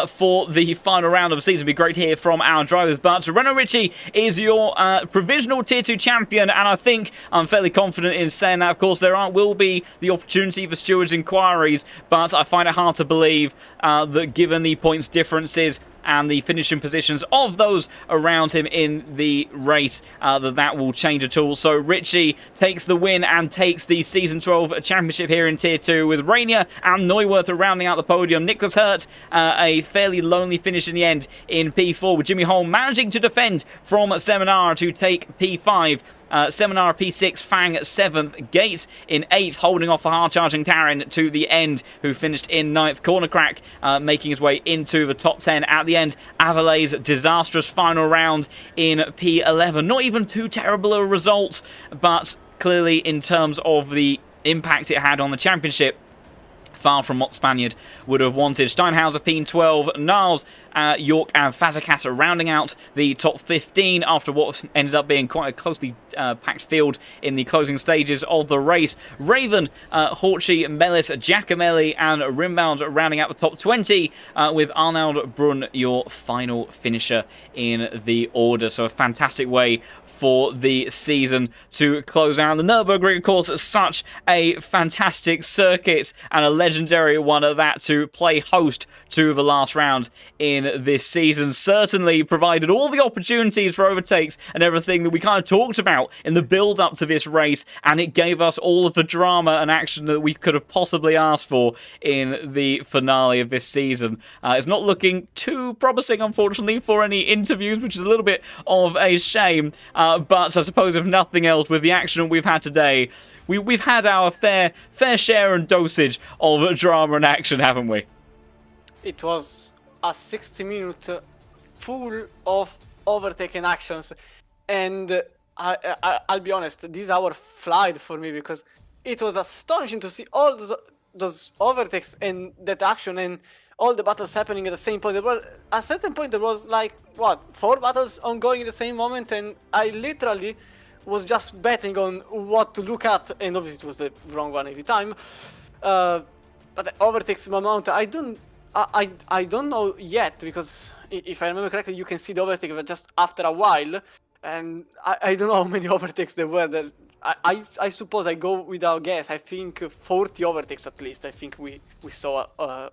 for the final round of the season. It'd be great to hear from our drivers. But Renault Ricci is your provisional Tier 2 champion, and I think I'm fairly confident in saying that. Of course, there will be the opportunity for stewards' inquiries, but I find it hard to believe that given the points differences and the finishing positions of those around him in the race, that will change at all. So Ricci takes the win and takes the Season 12 championship here in Tier 2, with Rainier and Neuwirth rounding out the podium. Nicholas Hurt, a fairly lonely finish in the end in P4, with Jimmy Holm managing to defend from Seminara to take P5. Seminara P6, Fang 7th, Gates in 8th, holding off the hard-charging Taran to the end, who finished in 9th. Corner Crack making his way into the top 10 at the end. Avalay's disastrous final round in P11. Not even too terrible a result, but clearly in terms of the impact it had on the championship, Far from what Spaniard would have wanted. Steinhauser, P12, Niles, York and Fazekas are rounding out the top 15 after what ended up being quite a closely packed field in the closing stages of the race. Raven, Horchi, Mellis, Giacomelli and Rimbound rounding out the top 20 with Arnold Brunn your final finisher in the order. So a fantastic way for the season to close out. The Nürburgring, of course, is such a fantastic circuit and a legendary one at that to play host to the last round in this season. Certainly provided all the opportunities for overtakes and everything that we kind of talked about in the build-up to this race, and it gave us all of the drama and action that we could have possibly asked for in the finale of this season. It's not looking too promising, unfortunately, for any interviews, which is a little bit of a shame. But I suppose if nothing else, with the action we've had today, we've had our fair share and dosage of drama and action, haven't we? It was a 60-minute full of overtaking actions, and I'll be honest, this hour flied for me because it was astonishing to see all those overtakes and that action and all the battles happening at the same point. There were, at a certain point, there was like, what, 4 battles ongoing at the same moment, and I literally was just betting on what to look at, and obviously it was the wrong one every time. But the overtakes amount, I don't know yet, because if I remember correctly, you can see the overtake just after a while, and I don't know how many overtakes there were. That I suppose I go without guess. I think 40 overtakes at least. I think we saw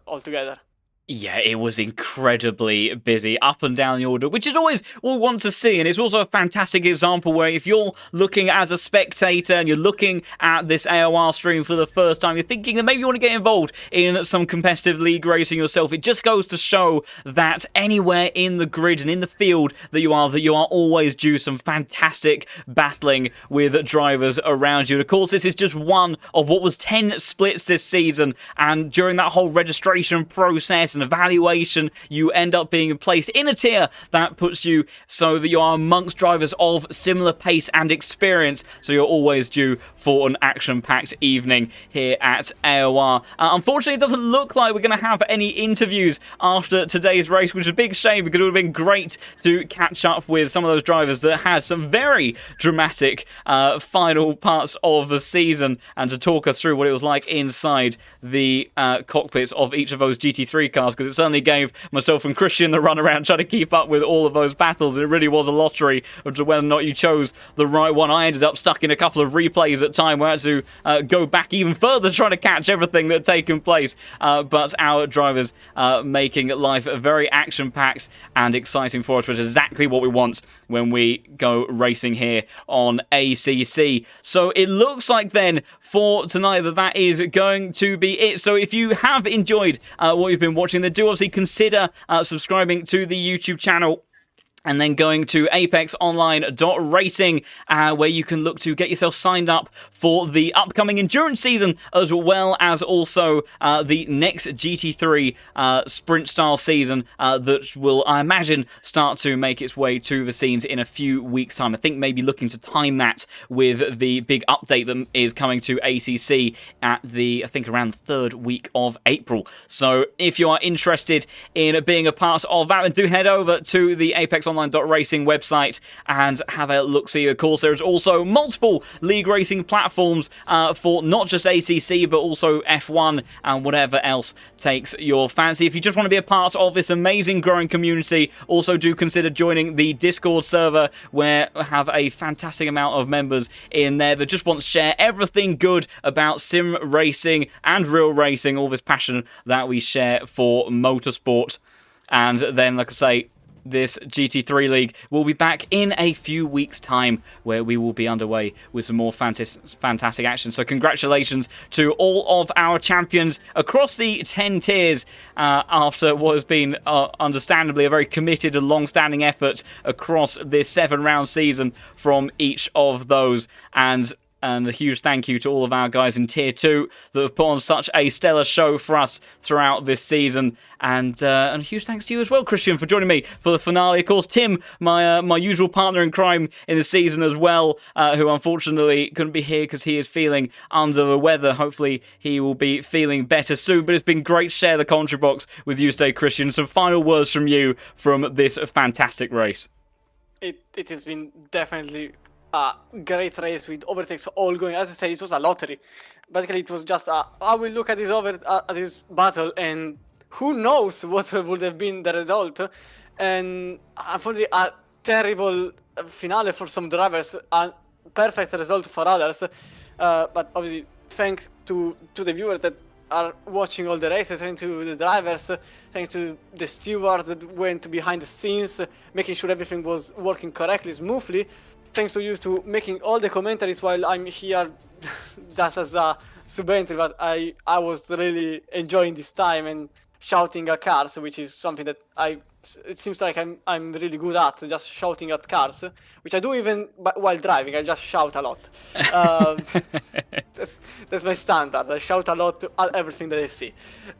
altogether. Yeah, it was incredibly busy up and down the order, which is always what we want to see. And it's also a fantastic example where if you're looking as a spectator and you're looking at this AOR stream for the first time, you're thinking that maybe you want to get involved in some competitive league racing yourself. It just goes to show that anywhere in the grid and in the field that you are always due some fantastic battling with drivers around you. And of course, this is just one of what was 10 splits this season. And during that whole registration process and evaluation, you end up being placed in a tier that puts you so that you are amongst drivers of similar pace and experience, so you're always due for an action-packed evening here at AOR. Unfortunately, it doesn't look like we're going to have any interviews after today's race, which is a big shame because it would have been great to catch up with some of those drivers that had some very dramatic final parts of the season and to talk us through what it was like inside the cockpits of each of those GT3 cars, because it certainly gave myself and Christian the run around trying to keep up with all of those battles, and it really was a lottery of whether or not you chose the right one. I ended up stuck in a couple of replays at time where I had to go back even further trying to catch everything that had taken place, but our drivers making life very action-packed and exciting for us, which is exactly what we want when we go racing here on ACC. So it looks like then for tonight that is going to be it. So if you have enjoyed what you've been watching, then do obviously consider subscribing to the YouTube channel and then going to apexonline.racing, where you can look to get yourself signed up for the upcoming endurance season, as well as also the next GT3 sprint-style season that will, I imagine, start to make its way to the scenes in a few weeks' time. I think maybe looking to time that with the big update that is coming to ACC at I think around the 3rd week of April. So if you are interested in being a part of that, then do head over to the apexonline.racing website and have a look-see. Of course, there's also multiple league racing platforms for not just ACC, but also F1 and whatever else takes your fancy. If you just want to be a part of this amazing growing community, also do consider joining the Discord server, where we have a fantastic amount of members in there that just want to share everything good about sim racing and real racing, all this passion that we share for motorsport. And then, like I say, this GT3 League will be back in a few weeks' time, where we will be underway with some more fantastic action. So congratulations to all of our champions across the 10 tiers after what has been understandably a very committed and long-standing effort across this 7-round season from each of those. And And a huge thank you to all of our guys in Tier 2 that have put on such a stellar show for us throughout this season. And a huge thanks to you as well, Christian, for joining me for the finale. Of course, Tim, my usual partner in crime in the season as well, who unfortunately couldn't be here because he is feeling under the weather. Hopefully he will be feeling better soon. But it's been great to share the commentary box with you today, Christian. Some final words from you from this fantastic race. It has been definitely a great race with overtakes all going. As you said, it was a lottery. Basically, it was just I will look at this battle, and who knows what would have been the result. And unfortunately, a terrible finale for some drivers, a perfect result for others. But obviously, thanks to the viewers that are watching all the races, thanks to the drivers, thanks to the stewards that went behind the scenes, making sure everything was working correctly, smoothly. Thanks to you to making all the commentaries while I'm here just as a sub-entry, but I was really enjoying this time and shouting at cars, which is something that it seems like I'm really good at, just shouting at cars, which I do even while driving. I just shout a lot. That's my standard. I shout a lot at everything that I see.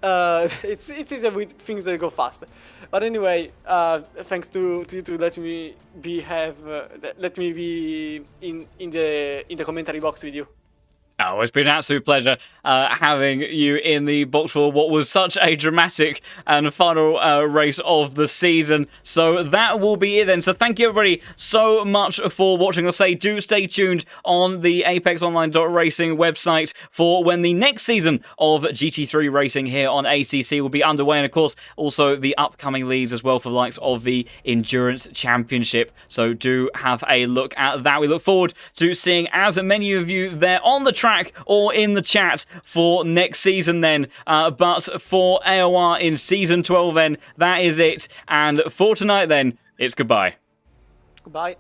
It's easier with things that go fast. But anyway, thanks to you to let me be in the commentary box with you. Oh, it's been an absolute pleasure having you in the box for what was such a dramatic and final race of the season. So that will be it then. So thank you everybody so much for watching. I'll say do stay tuned on the ApexOnline.racing website for when the next season of GT3 racing here on ACC will be underway. And of course, also the upcoming leagues as well for the likes of the Endurance Championship. So do have a look at that. We look forward to seeing as many of you there on the track or in the chat for next season then. But for AOR in Season 12 then, that is it. And for tonight then, it's goodbye. Goodbye.